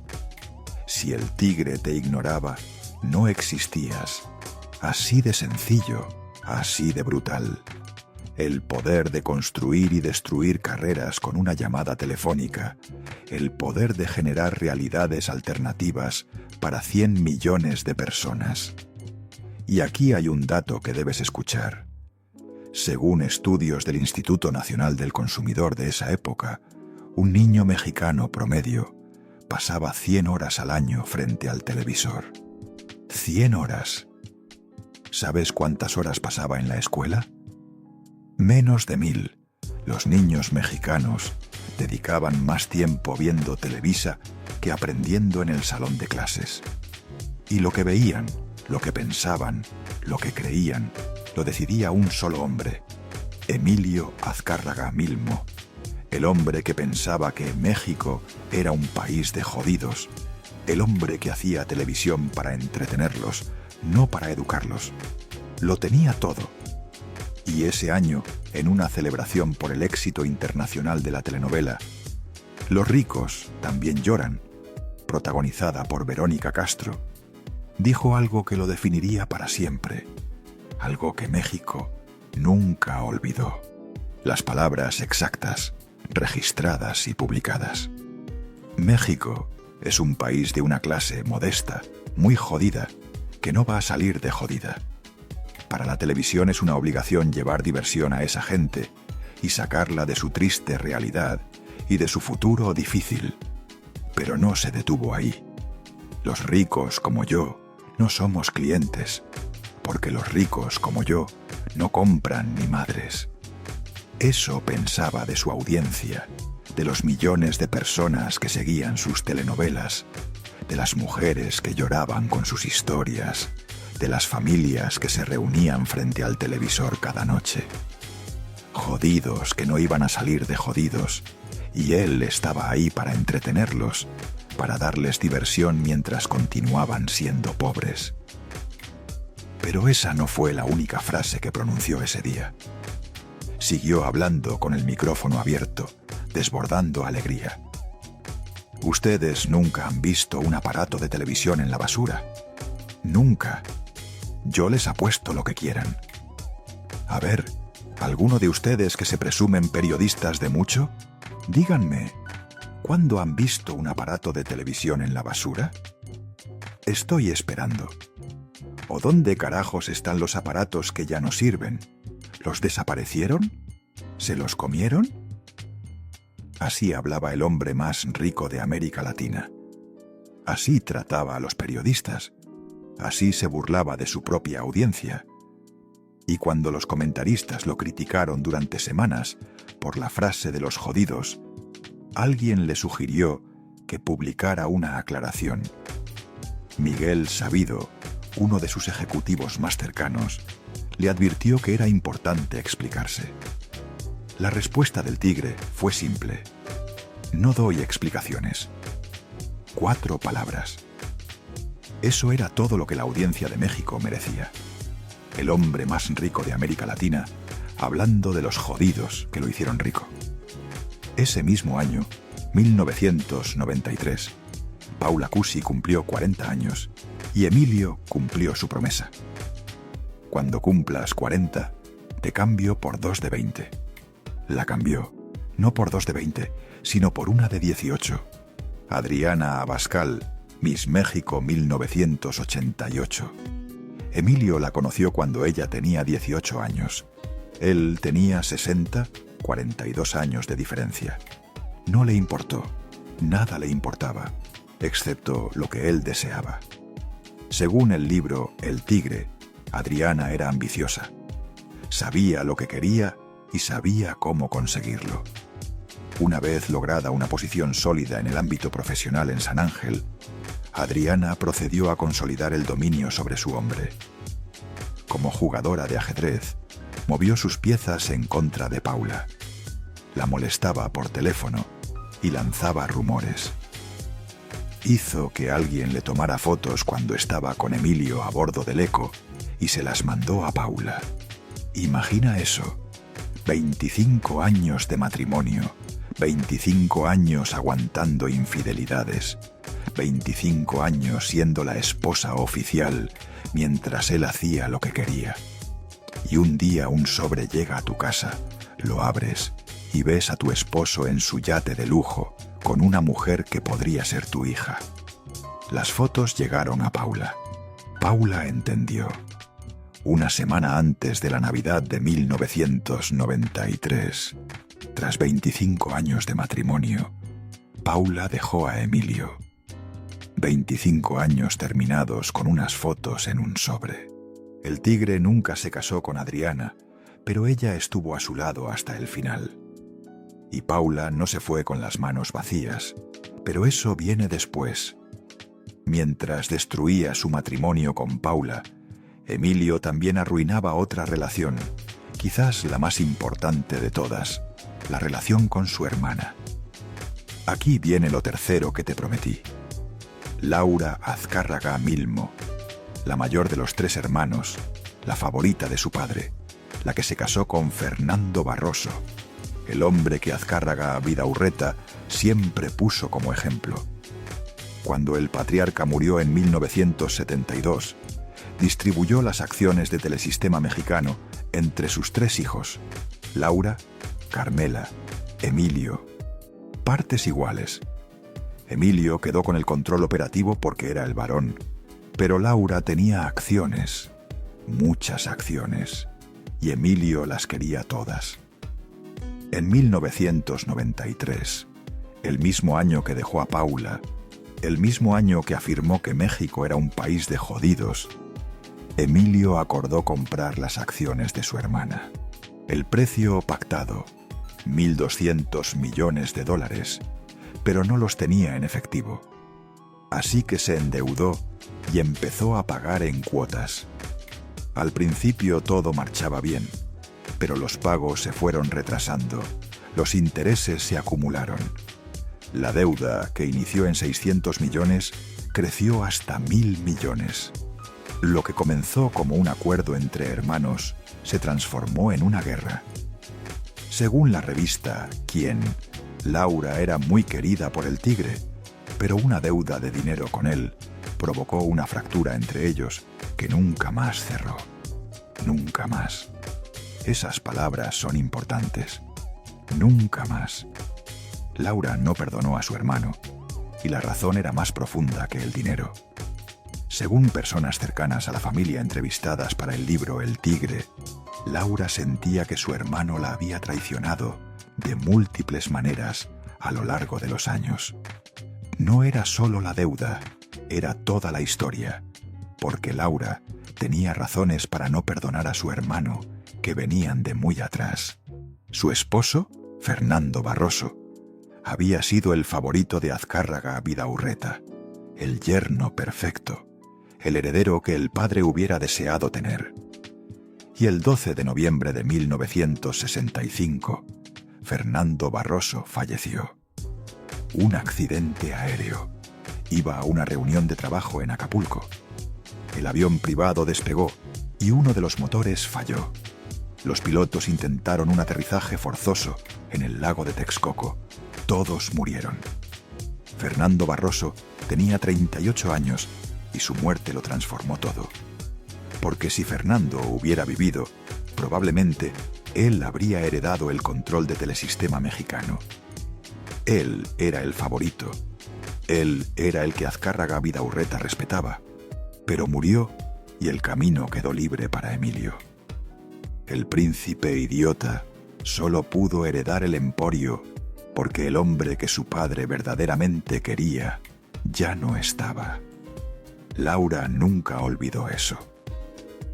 Si el Tigre te ignoraba, no existías. Así de sencillo, así de brutal. El poder de construir y destruir carreras con una llamada telefónica, el poder de generar realidades alternativas para 100 millones de personas. Y aquí hay un dato que debes escuchar. Según estudios del Instituto Nacional del Consumidor de esa época, un niño mexicano promedio pasaba 100 horas al año frente al televisor. 100 horas. ¿Sabes cuántas horas pasaba en la escuela? Menos de 1000. Los niños mexicanos dedicaban más tiempo viendo Televisa que aprendiendo en el salón de clases. Y lo que veían, lo que pensaban, lo que creían, lo decidía un solo hombre, Emilio Azcárraga Milmo, el hombre que pensaba que México era un país de jodidos, el hombre que hacía televisión para entretenerlos, no para educarlos. Lo tenía todo. Y ese año, en una celebración por el éxito internacional de la telenovela Los ricos también lloran, protagonizada por Verónica Castro, dijo algo que lo definiría para siempre, algo que México nunca olvidó. Las palabras exactas, registradas y publicadas. México es un país de una clase modesta, muy jodida, que no va a salir de jodida. Para la televisión es una obligación llevar diversión a esa gente y sacarla de su triste realidad y de su futuro difícil. Pero no se detuvo ahí. Los ricos como yo no somos clientes, porque los ricos como yo no compran ni madres. Eso pensaba de su audiencia, de los millones de personas que seguían sus telenovelas, de las mujeres que lloraban con sus historias, de las familias que se reunían frente al televisor cada noche. Jodidos que no iban a salir de jodidos, y él estaba ahí para entretenerlos, para darles diversión mientras continuaban siendo pobres. Pero esa no fue la única frase que pronunció ese día. Siguió hablando con el micrófono abierto, desbordando alegría. Ustedes nunca han visto un aparato de televisión en la basura. Nunca. Yo les apuesto lo que quieran. A ver, ¿alguno de ustedes que se presumen periodistas de mucho? Díganme, ¿cuándo han visto un aparato de televisión en la basura? Estoy esperando. ¿O dónde carajos están los aparatos que ya no sirven? ¿Los desaparecieron? ¿Se los comieron? Así hablaba el hombre más rico de América Latina. Así trataba a los periodistas. Así se burlaba de su propia audiencia. Y cuando los comentaristas lo criticaron durante semanas por la frase de los jodidos, alguien le sugirió que publicara una aclaración. Miguel Sabido, uno de sus ejecutivos más cercanos, le advirtió que era importante explicarse. La respuesta del tigre fue simple. No doy explicaciones. 4 palabras. Eso era todo lo que la audiencia de México merecía. El hombre más rico de América Latina, hablando de los jodidos que lo hicieron rico. Ese mismo año, 1993, Paula Cusi cumplió 40 años y Emilio cumplió su promesa. Cuando cumplas 40, te cambio por 2 de 20. La cambió, no por 2 de 20, sino por una de 18. Adriana Abascal, Miss México 1988. Emilio la conoció cuando ella tenía 18 años. Él tenía 60, 42 años de diferencia. No le importó, nada le importaba, excepto lo que él deseaba. Según el libro El Tigre, Adriana era ambiciosa. Sabía lo que quería y sabía cómo conseguirlo. Una vez lograda una posición sólida en el ámbito profesional en San Ángel, Adriana procedió a consolidar el dominio sobre su hombre. Como jugadora de ajedrez, movió sus piezas en contra de Paula. La molestaba por teléfono y lanzaba rumores. Hizo que alguien le tomara fotos cuando estaba con Emilio a bordo del Eco y se las mandó a Paula. Imagina eso. 25 años de matrimonio, 25 años aguantando infidelidades, 25 años siendo la esposa oficial mientras él hacía lo que quería. Y un día un sobre llega a tu casa, lo abres y ves a tu esposo en su yate de lujo con una mujer que podría ser tu hija. Las fotos llegaron a Paula. Paula entendió. Una semana antes de la Navidad de 1993, tras 25 años de matrimonio, Paula dejó a Emilio. 25 años terminados con unas fotos en un sobre. El tigre nunca se casó con Adriana, pero ella estuvo a su lado hasta el final. Y Paula no se fue con las manos vacías, pero eso viene después. Mientras destruía su matrimonio con Paula, Emilio también arruinaba otra relación, quizás la más importante de todas, la relación con su hermana. Aquí viene lo tercero que te prometí. Laura Azcárraga Milmo, la mayor de los 3 hermanos, la favorita de su padre, la que se casó con Fernando Barroso, el hombre que Azcárraga Vidaurreta siempre puso como ejemplo. Cuando el patriarca murió en 1972, distribuyó las acciones de Telesistema Mexicano entre sus 3 hijos, Laura, Carmela, Emilio, partes iguales. Emilio quedó con el control operativo porque era el varón, pero Laura tenía acciones, muchas acciones, y Emilio las quería todas. En 1993, el mismo año que dejó a Paula, el mismo año que afirmó que México era un país de jodidos, Emilio acordó comprar las acciones de su hermana. El precio pactado, $1.200 millones, pero no los tenía en efectivo. Así que se endeudó y empezó a pagar en cuotas. Al principio todo marchaba bien, pero los pagos se fueron retrasando, los intereses se acumularon. La deuda, que inició en 600 millones, creció hasta 1.000 millones. Lo que comenzó como un acuerdo entre hermanos se transformó en una guerra. Según la revista Quién, Laura era muy querida por el tigre, pero una deuda de dinero con él provocó una fractura entre ellos que nunca más cerró. Nunca más. Esas palabras son importantes. Nunca más. Laura no perdonó a su hermano, y la razón era más profunda que el dinero. Según personas cercanas a la familia entrevistadas para el libro El Tigre, Laura sentía que su hermano la había traicionado de múltiples maneras a lo largo de los años. No era solo la deuda, era toda la historia, porque Laura tenía razones para no perdonar a su hermano, que venían de muy atrás. Su esposo, Fernando Barroso, había sido el favorito de Azcárraga Vidaurreta, el yerno perfecto, el heredero que el padre hubiera deseado tener. Y el 12 de noviembre de 1965, Fernando Barroso falleció. Un accidente aéreo. Iba a una reunión de trabajo en Acapulco. El avión privado despegó y uno de los motores falló. Los pilotos intentaron un aterrizaje forzoso en el lago de Texcoco. Todos murieron. Fernando Barroso tenía 38 años y su muerte lo transformó todo. Porque si Fernando hubiera vivido, probablemente él habría heredado el control de Telesistema Mexicano. Él era el favorito. Él era el que Azcárraga Vidaurreta respetaba. Pero murió y el camino quedó libre para Emilio. El príncipe idiota solo pudo heredar el emporio porque el hombre que su padre verdaderamente quería ya no estaba. Laura nunca olvidó eso.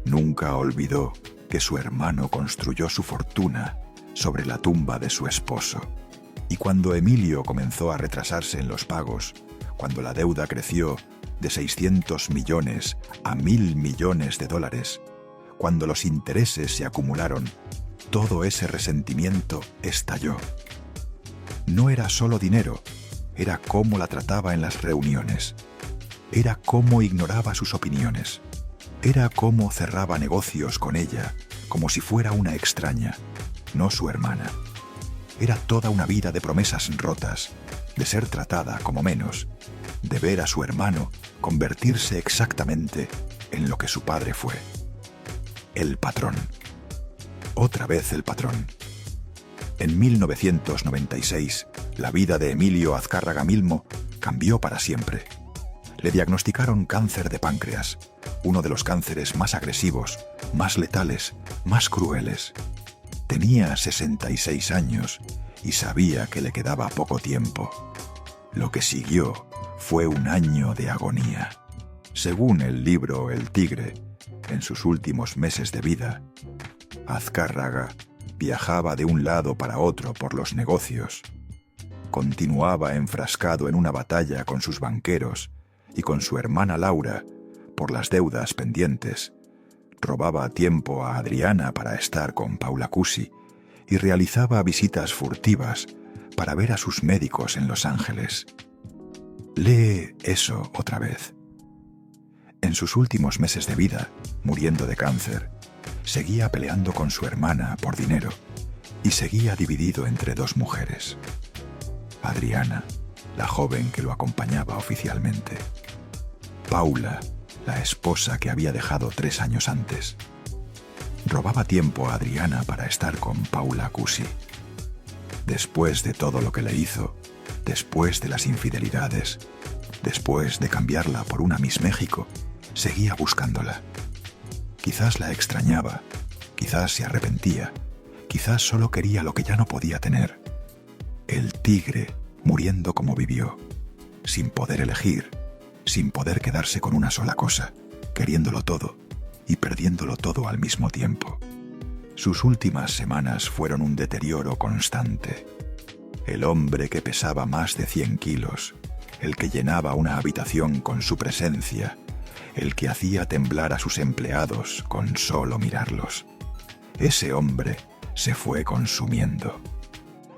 Nunca olvidó que su hermano construyó su fortuna sobre la tumba de su esposo. Y cuando Emilio comenzó a retrasarse en los pagos, cuando la deuda creció de 600 millones a 1.000 millones de dólares, cuando los intereses se acumularon, todo ese resentimiento estalló. No era solo dinero, era cómo la trataba en las reuniones. Era cómo ignoraba sus opiniones. Era cómo cerraba negocios con ella, como si fuera una extraña, no su hermana. Era toda una vida de promesas rotas, de ser tratada como menos, de ver a su hermano convertirse exactamente en lo que su padre fue. El patrón. Otra vez el patrón. En 1996, la vida de Emilio Azcárraga Milmo cambió para siempre. Le diagnosticaron cáncer de páncreas, uno de los cánceres más agresivos, más letales, más crueles. Tenía 66 años y sabía que le quedaba poco tiempo. Lo que siguió fue un año de agonía. Según el libro El Tigre, en sus últimos meses de vida, Azcárraga viajaba de un lado para otro por los negocios. Continuaba enfrascado en una batalla con sus banqueros y con su hermana Laura por las deudas pendientes. Robaba tiempo a Adriana para estar con Paula Cusi y realizaba visitas furtivas para ver a sus médicos en Los Ángeles. Lee eso otra vez. En sus últimos meses de vida, muriendo de cáncer, seguía peleando con su hermana por dinero y seguía dividido entre dos mujeres. Adriana, la joven que lo acompañaba oficialmente. Paula, la esposa que había dejado 3 años antes. Robaba tiempo a Adriana para estar con Paula Cusi. Después de todo lo que le hizo, después de las infidelidades, después de cambiarla por una Miss México, seguía buscándola. Quizás la extrañaba, quizás se arrepentía, quizás solo quería lo que ya no podía tener. El tigre muriendo como vivió, sin poder elegir, sin poder quedarse con una sola cosa, queriéndolo todo y perdiéndolo todo al mismo tiempo. Sus últimas semanas fueron un deterioro constante. El hombre que pesaba más de 100 kilos, el que llenaba una habitación con su presencia, el que hacía temblar a sus empleados con solo mirarlos. Ese hombre se fue consumiendo.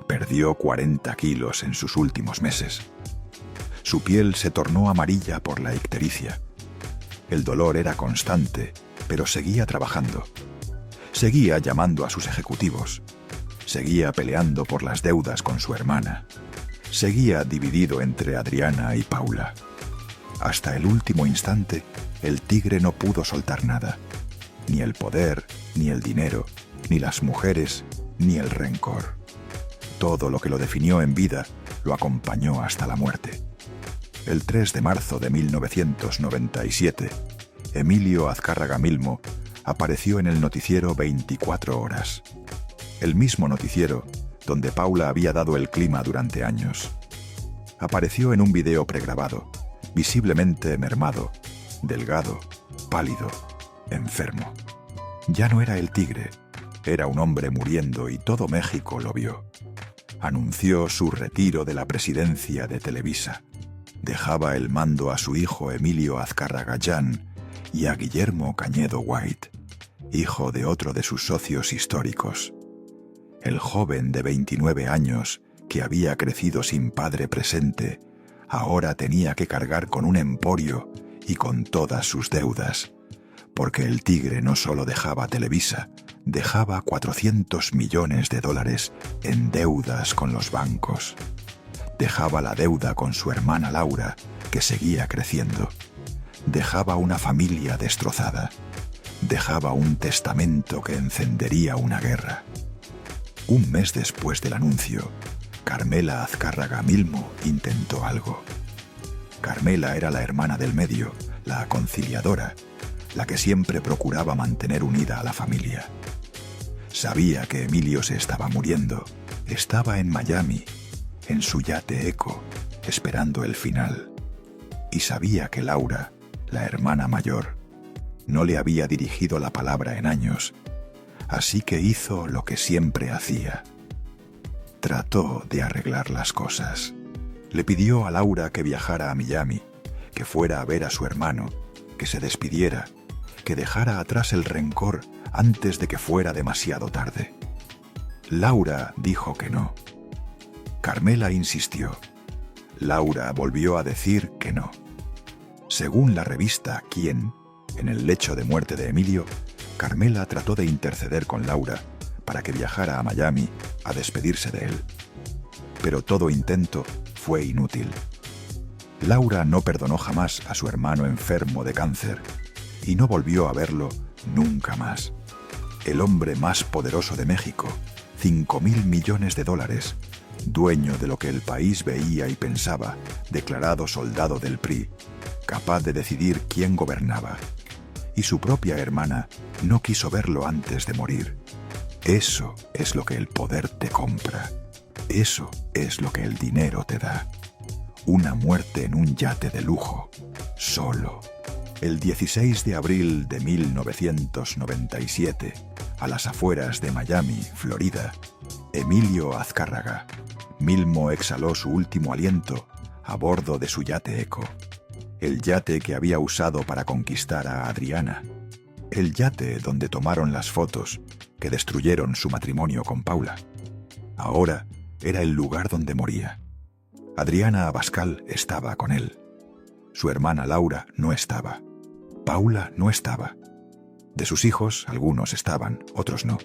Perdió 40 kilos en sus últimos meses. Su piel se tornó amarilla por la ictericia. El dolor era constante, pero seguía trabajando. Seguía llamando a sus ejecutivos. Seguía peleando por las deudas con su hermana. Seguía dividido entre Adriana y Paula. Hasta el último instante, el tigre no pudo soltar nada. Ni el poder, ni el dinero, ni las mujeres, ni el rencor. Todo lo que lo definió en vida lo acompañó hasta la muerte. El 3 de marzo de 1997, Emilio Azcárraga Milmo apareció en el noticiero 24 horas. El mismo noticiero donde Paula había dado el clima durante años. Apareció en un video pregrabado, visiblemente mermado, delgado, pálido, enfermo. Ya no era el tigre, era un hombre muriendo y todo México lo vio. Anunció su retiro de la presidencia de Televisa. Dejaba el mando a su hijo Emilio Azcárraga Llán y a Guillermo Cañedo White, hijo de otro de sus socios históricos. El joven de 29 años, que había crecido sin padre presente, ahora tenía que cargar con un emporio y con todas sus deudas, porque el tigre no solo dejaba Televisa, dejaba $400 millones en deudas con los bancos. Dejaba la deuda con su hermana Laura, que seguía creciendo. Dejaba una familia destrozada. Dejaba un testamento que encendería una guerra. Un mes después del anuncio, Carmela Azcárraga Milmo intentó algo. Carmela era la hermana del medio, la conciliadora, la que siempre procuraba mantener unida a la familia. Sabía que Emilio se estaba muriendo. Estaba en Miami, en su yate Eco, esperando el final. Y sabía que Laura, la hermana mayor, no le había dirigido la palabra en años, así que hizo lo que siempre hacía. Trató de arreglar las cosas. Le pidió a Laura que viajara a Miami, que fuera a ver a su hermano, que se despidiera, que dejara atrás el rencor antes de que fuera demasiado tarde. Laura dijo que no. Carmela insistió. Laura volvió a decir que no. Según la revista Quién, en el lecho de muerte de Emilio, Carmela trató de interceder con Laura para que viajara a Miami a despedirse de él. Pero todo intento fue inútil. Laura no perdonó jamás a su hermano enfermo de cáncer y no volvió a verlo nunca más. El hombre más poderoso de México, $5,000 millones, dueño de lo que el país veía y pensaba, declarado soldado del PRI, capaz de decidir quién gobernaba. Y su propia hermana no quiso verlo antes de morir. Eso es lo que el poder te compra. Eso es lo que el dinero te da. Una muerte en un yate de lujo, solo. El 16 de abril de 1997, a las afueras de Miami, Florida, Emilio Azcárraga Milmo exhaló su último aliento a bordo de su yate Eco, el yate que había usado para conquistar a Adriana, el yate donde tomaron las fotos que destruyeron su matrimonio con Paula. Ahora era el lugar donde moría. Adriana Abascal estaba con él. Su hermana Laura no estaba. Paula no estaba. De sus hijos, algunos estaban, otros no.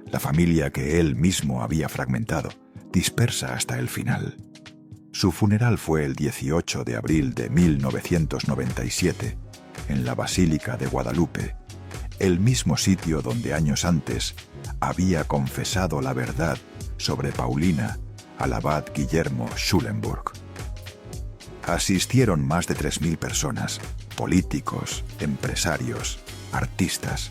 La familia que él mismo había fragmentado, dispersa hasta el final. Su funeral fue el 18 de abril de 1997, en la Basílica de Guadalupe, el mismo sitio donde años antes había confesado la verdad sobre Paulina al abad Guillermo Schulenburg. Asistieron más de 3.000 personas, políticos, empresarios, artistas.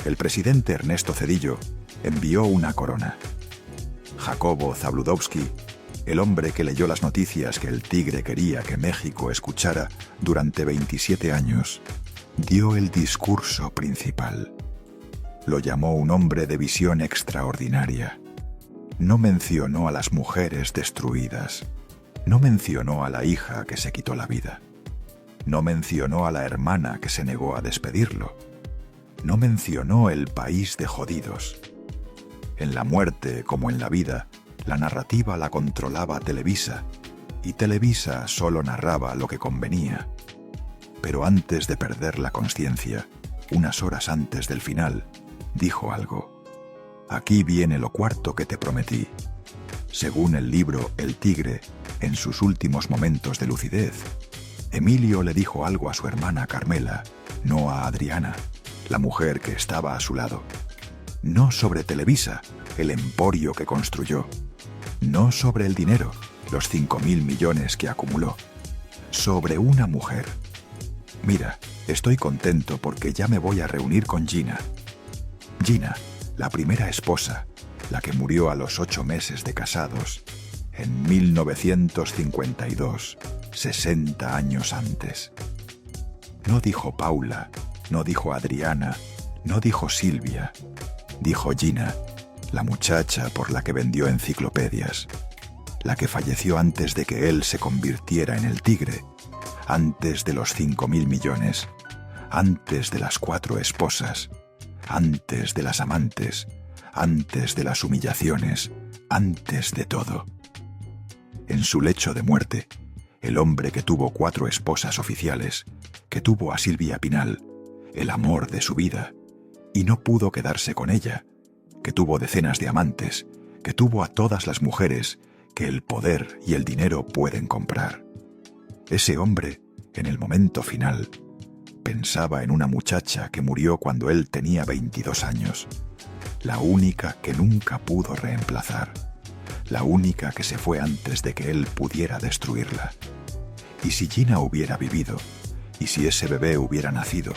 El presidente Ernesto Zedillo envió una corona. Jacobo Zabludovsky, el hombre que leyó las noticias que el Tigre quería que México escuchara durante 27 años, dio el discurso principal. Lo llamó un hombre de visión extraordinaria. No mencionó a las mujeres destruidas. No mencionó a la hija que se quitó la vida. No mencionó a la hermana que se negó a despedirlo. No mencionó el país de jodidos. En la muerte como en la vida, la narrativa la controlaba Televisa, y Televisa solo narraba lo que convenía. Pero antes de perder la consciencia, unas horas antes del final, dijo algo. Aquí viene lo cuarto que te prometí. Según el libro El Tigre, en sus últimos momentos de lucidez, Emilio le dijo algo a su hermana Carmela, no a Adriana, la mujer que estaba a su lado. No sobre Televisa, el emporio que construyó. No sobre el dinero, los 5.000 millones que acumuló. Sobre una mujer. Mira, estoy contento porque ya me voy a reunir con Gina. Gina, la primera esposa, la que murió a los 8 meses de casados, en 1952, 60 años antes. No dijo Paula, no dijo Adriana, no dijo Silvia, dijo Gina, la muchacha por la que vendió enciclopedias, la que falleció antes de que él se convirtiera en el Tigre, antes de los 5.000 millones, antes de las 4 esposas, antes de las amantes, antes de las humillaciones, antes de todo. En su lecho de muerte, el hombre que tuvo 4 esposas oficiales, que tuvo a Silvia Pinal, el amor de su vida, y no pudo quedarse con ella, que tuvo decenas de amantes, que tuvo a todas las mujeres que el poder y el dinero pueden comprar. Ese hombre, en el momento final, pensaba en una muchacha que murió cuando él tenía 22 años, la única que nunca pudo reemplazar, la única que se fue antes de que él pudiera destruirla. Y si Gina hubiera vivido, y si ese bebé hubiera nacido,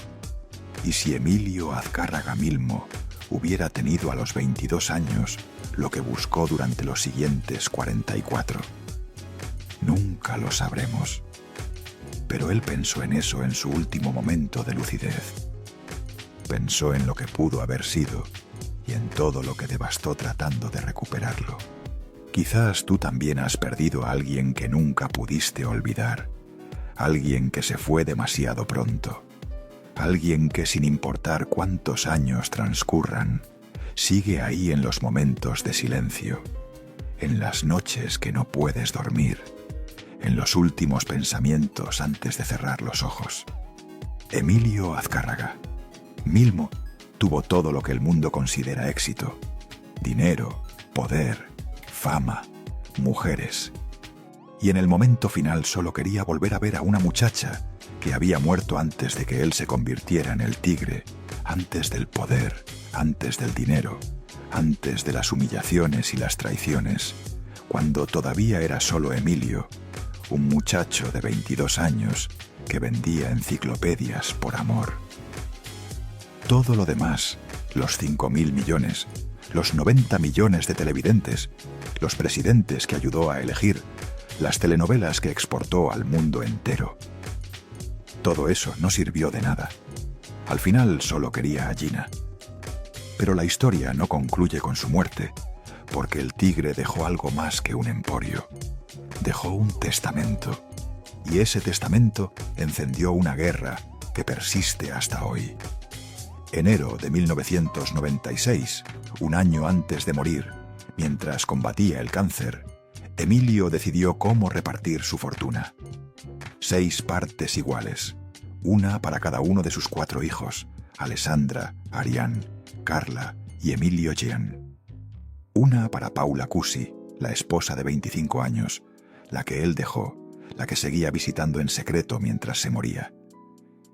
y si Emilio Azcárraga Milmo hubiera tenido a los 22 años lo que buscó durante los siguientes 44. Nunca lo sabremos. Pero él pensó en eso en su último momento de lucidez. Pensó en lo que pudo haber sido y en todo lo que devastó tratando de recuperarlo. Quizás tú también has perdido a alguien que nunca pudiste olvidar, alguien que se fue demasiado pronto, alguien que sin importar cuántos años transcurran, sigue ahí en los momentos de silencio, en las noches que no puedes dormir, en los últimos pensamientos antes de cerrar los ojos. Emilio Azcárraga Milmo tuvo todo lo que el mundo considera éxito: dinero, poder, fama, mujeres. Y en el momento final solo quería volver a ver a una muchacha que había muerto antes de que él se convirtiera en el Tigre, antes del poder, antes del dinero, antes de las humillaciones y las traiciones, cuando todavía era solo Emilio, un muchacho de 22 años que vendía enciclopedias por amor. Todo lo demás, los 5.000 millones, los 90 millones de televidentes, los presidentes que ayudó a elegir, las telenovelas que exportó al mundo entero. Todo eso no sirvió de nada. Al final solo quería a Gina. Pero la historia no concluye con su muerte, porque el Tigre dejó algo más que un emporio. Dejó un testamento, y ese testamento encendió una guerra que persiste hasta hoy. Enero de 1996, un año antes de morir, mientras combatía el cáncer, Emilio decidió cómo repartir su fortuna. 6 partes iguales, una para cada uno de sus 4 hijos, Alessandra, Ariane, Carla y Emilio Jean. Una para Paula Cusi, la esposa de 25 años, la que él dejó, la que seguía visitando en secreto mientras se moría.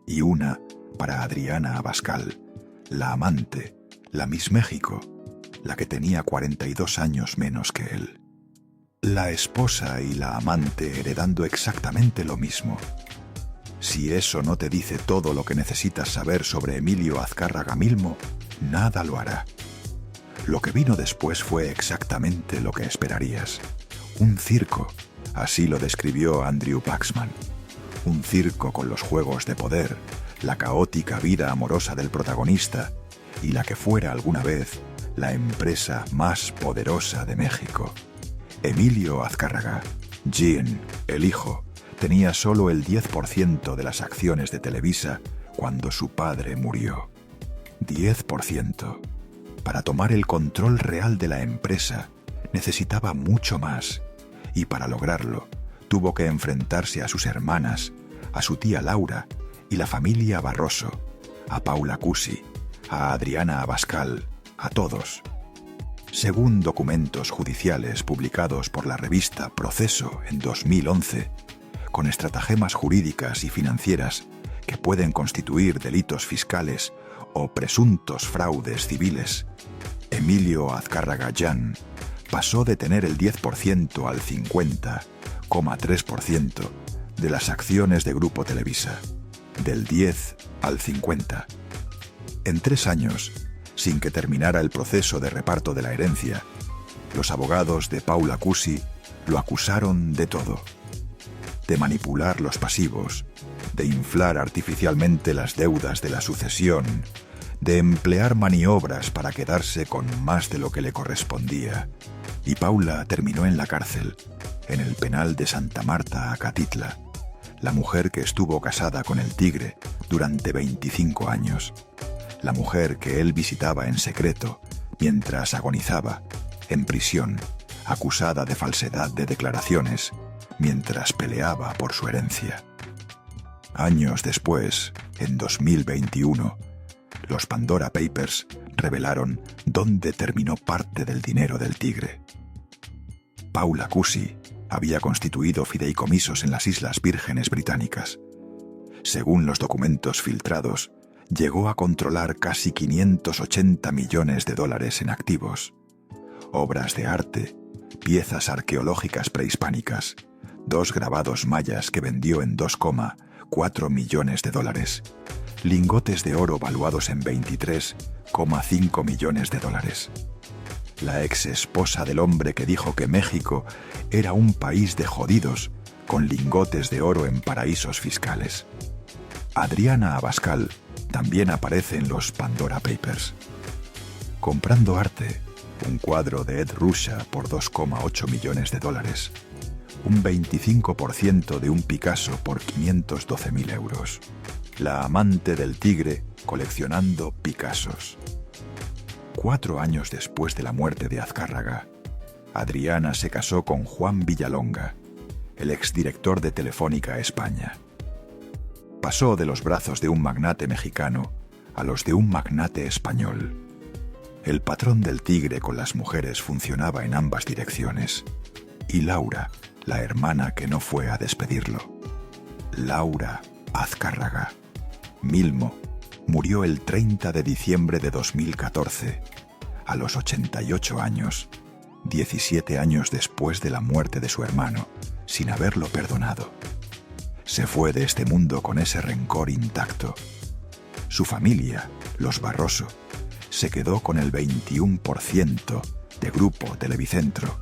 Y una para Adriana Abascal, la amante, la Miss México, la que tenía 42 años menos que él. La esposa y la amante heredando exactamente lo mismo. Si eso no te dice todo lo que necesitas saber sobre Emilio Azcárraga Milmo, nada lo hará. Lo que vino después fue exactamente lo que esperarías. Un circo, así lo describió Andrew Paxman. Un circo con los juegos de poder, la caótica vida amorosa del protagonista y la que fuera alguna vez la empresa más poderosa de México. Emilio Azcárraga, Jean, el hijo, tenía solo el 10% de las acciones de Televisa cuando su padre murió. 10%. Para tomar el control real de la empresa necesitaba mucho más, y para lograrlo tuvo que enfrentarse a sus hermanas, a su tía Laura y la familia Barroso, a Paula Cusi, a Adriana Abascal, a todos. Según documentos judiciales publicados por la revista Proceso en 2011, con estratagemas jurídicas y financieras que pueden constituir delitos fiscales o presuntos fraudes civiles, Emilio Azcárraga Jan pasó de tener el 10% al 50,3% de las acciones de Grupo Televisa, del 10 al 50. En 3 años, sin que terminara el proceso de reparto de la herencia, los abogados de Paula Cusi lo acusaron de todo: de manipular los pasivos, de inflar artificialmente las deudas de la sucesión, de emplear maniobras para quedarse con más de lo que le correspondía. Y Paula terminó en la cárcel, en el penal de Santa Marta, Acatitla, la mujer que estuvo casada con el Tigre durante 25 años, la mujer que él visitaba en secreto mientras agonizaba, en prisión, acusada de falsedad de declaraciones, mientras peleaba por su herencia. Años después, en 2021, los Pandora Papers revelaron dónde terminó parte del dinero del Tigre. Paula Cusi había constituido fideicomisos en las Islas Vírgenes Británicas. Según los documentos filtrados, llegó a controlar casi 580 millones de dólares en activos, obras de arte, piezas arqueológicas prehispánicas, 2 grabados mayas que vendió en 2,4 millones de dólares, lingotes de oro valuados en 23,5 millones de dólares. La ex esposa del hombre que dijo que México era un país de jodidos con lingotes de oro en paraísos fiscales. Adriana Abascal también aparece en los Pandora Papers. Comprando arte, un cuadro de Ed Ruscha por 2,8 millones de dólares, un 25% de un Picasso por 512.000 euros. La amante del Tigre coleccionando Picassos. 4 años después de la muerte de Azcárraga, Adriana se casó con Juan Villalonga, el exdirector de Telefónica España. Pasó de los brazos de un magnate mexicano a los de un magnate español. El patrón del Tigre con las mujeres funcionaba en ambas direcciones. Y Laura, la hermana que no fue a despedirlo. Laura Azcárraga Milmo murió el 30 de diciembre de 2014, a los 88 años, 17 años después de la muerte de su hermano, sin haberlo perdonado. Se fue de este mundo con ese rencor intacto. Su familia, los Barroso, se quedó con el 21% de Grupo Televicentro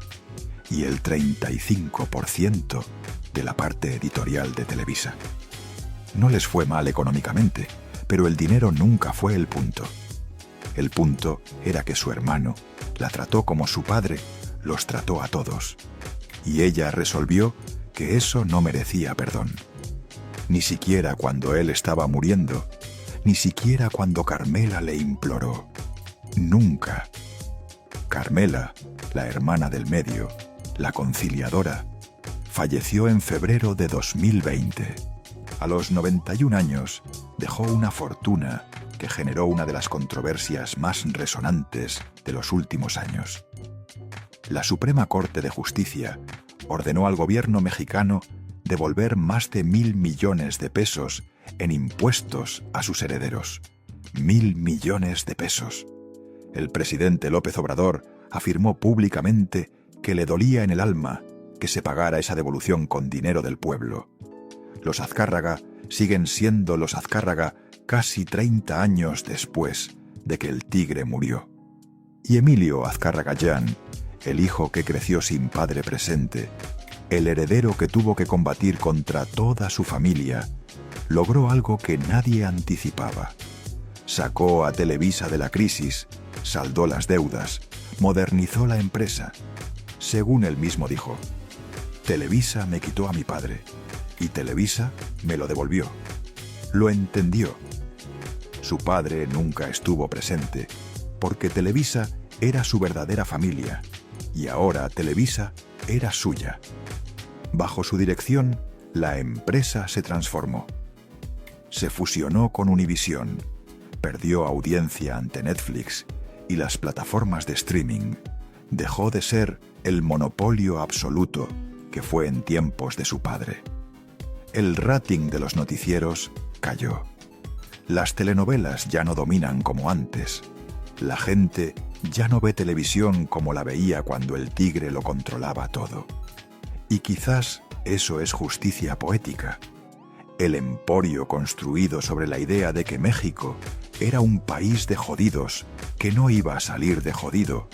y el 35% de la parte editorial de Televisa. No les fue mal económicamente, pero el dinero nunca fue el punto. El punto era que su hermano la trató como su padre los trató a todos, y ella resolvió que eso no merecía perdón. Ni siquiera cuando él estaba muriendo, ni siquiera cuando Carmela le imploró. Nunca. Carmela, la hermana del medio, la conciliadora, falleció en febrero de 2020. A los 91 años dejó una fortuna que generó una de las controversias más resonantes de los últimos años. La Suprema Corte de Justicia ordenó al gobierno mexicano devolver más de 1.000 millones de pesos en impuestos a sus herederos. 1.000 millones de pesos. El presidente López Obrador afirmó públicamente que le dolía en el alma que se pagara esa devolución con dinero del pueblo. Los Azcárraga siguen siendo los Azcárraga casi 30 años después de que el tigre murió. Y Emilio Azcárraga-Llán, el hijo que creció sin padre presente, el heredero que tuvo que combatir contra toda su familia, logró algo que nadie anticipaba. Sacó a Televisa de la crisis, saldó las deudas, modernizó la empresa. Según él mismo dijo, Televisa me quitó a mi padre y Televisa me lo devolvió. Lo entendió. Su padre nunca estuvo presente porque Televisa era su verdadera familia y ahora Televisa era suya. Bajo su dirección, la empresa se transformó. Se fusionó con Univisión, perdió audiencia ante Netflix y las plataformas de streaming. Dejó de ser el monopolio absoluto que fue en tiempos de su padre. El rating de los noticieros cayó. Las telenovelas ya no dominan como antes. La gente ya no ve televisión como la veía cuando el tigre lo controlaba todo. Y quizás eso es justicia poética. El emporio construido sobre la idea de que México era un país de jodidos que no iba a salir de jodido,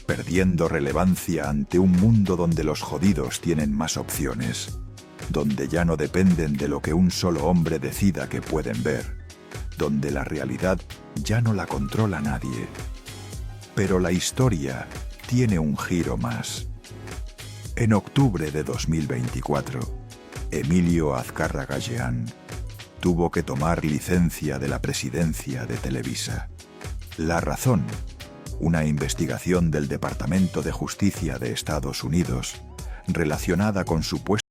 perdiendo relevancia ante un mundo donde los jodidos tienen más opciones, donde ya no dependen de lo que un solo hombre decida que pueden ver, donde la realidad ya no la controla nadie. Pero la historia tiene un giro más. En octubre de 2024, Emilio Azcárraga-Llán tuvo que tomar licencia de la presidencia de Televisa. La razón, una investigación del Departamento de Justicia de Estados Unidos relacionada con supuestos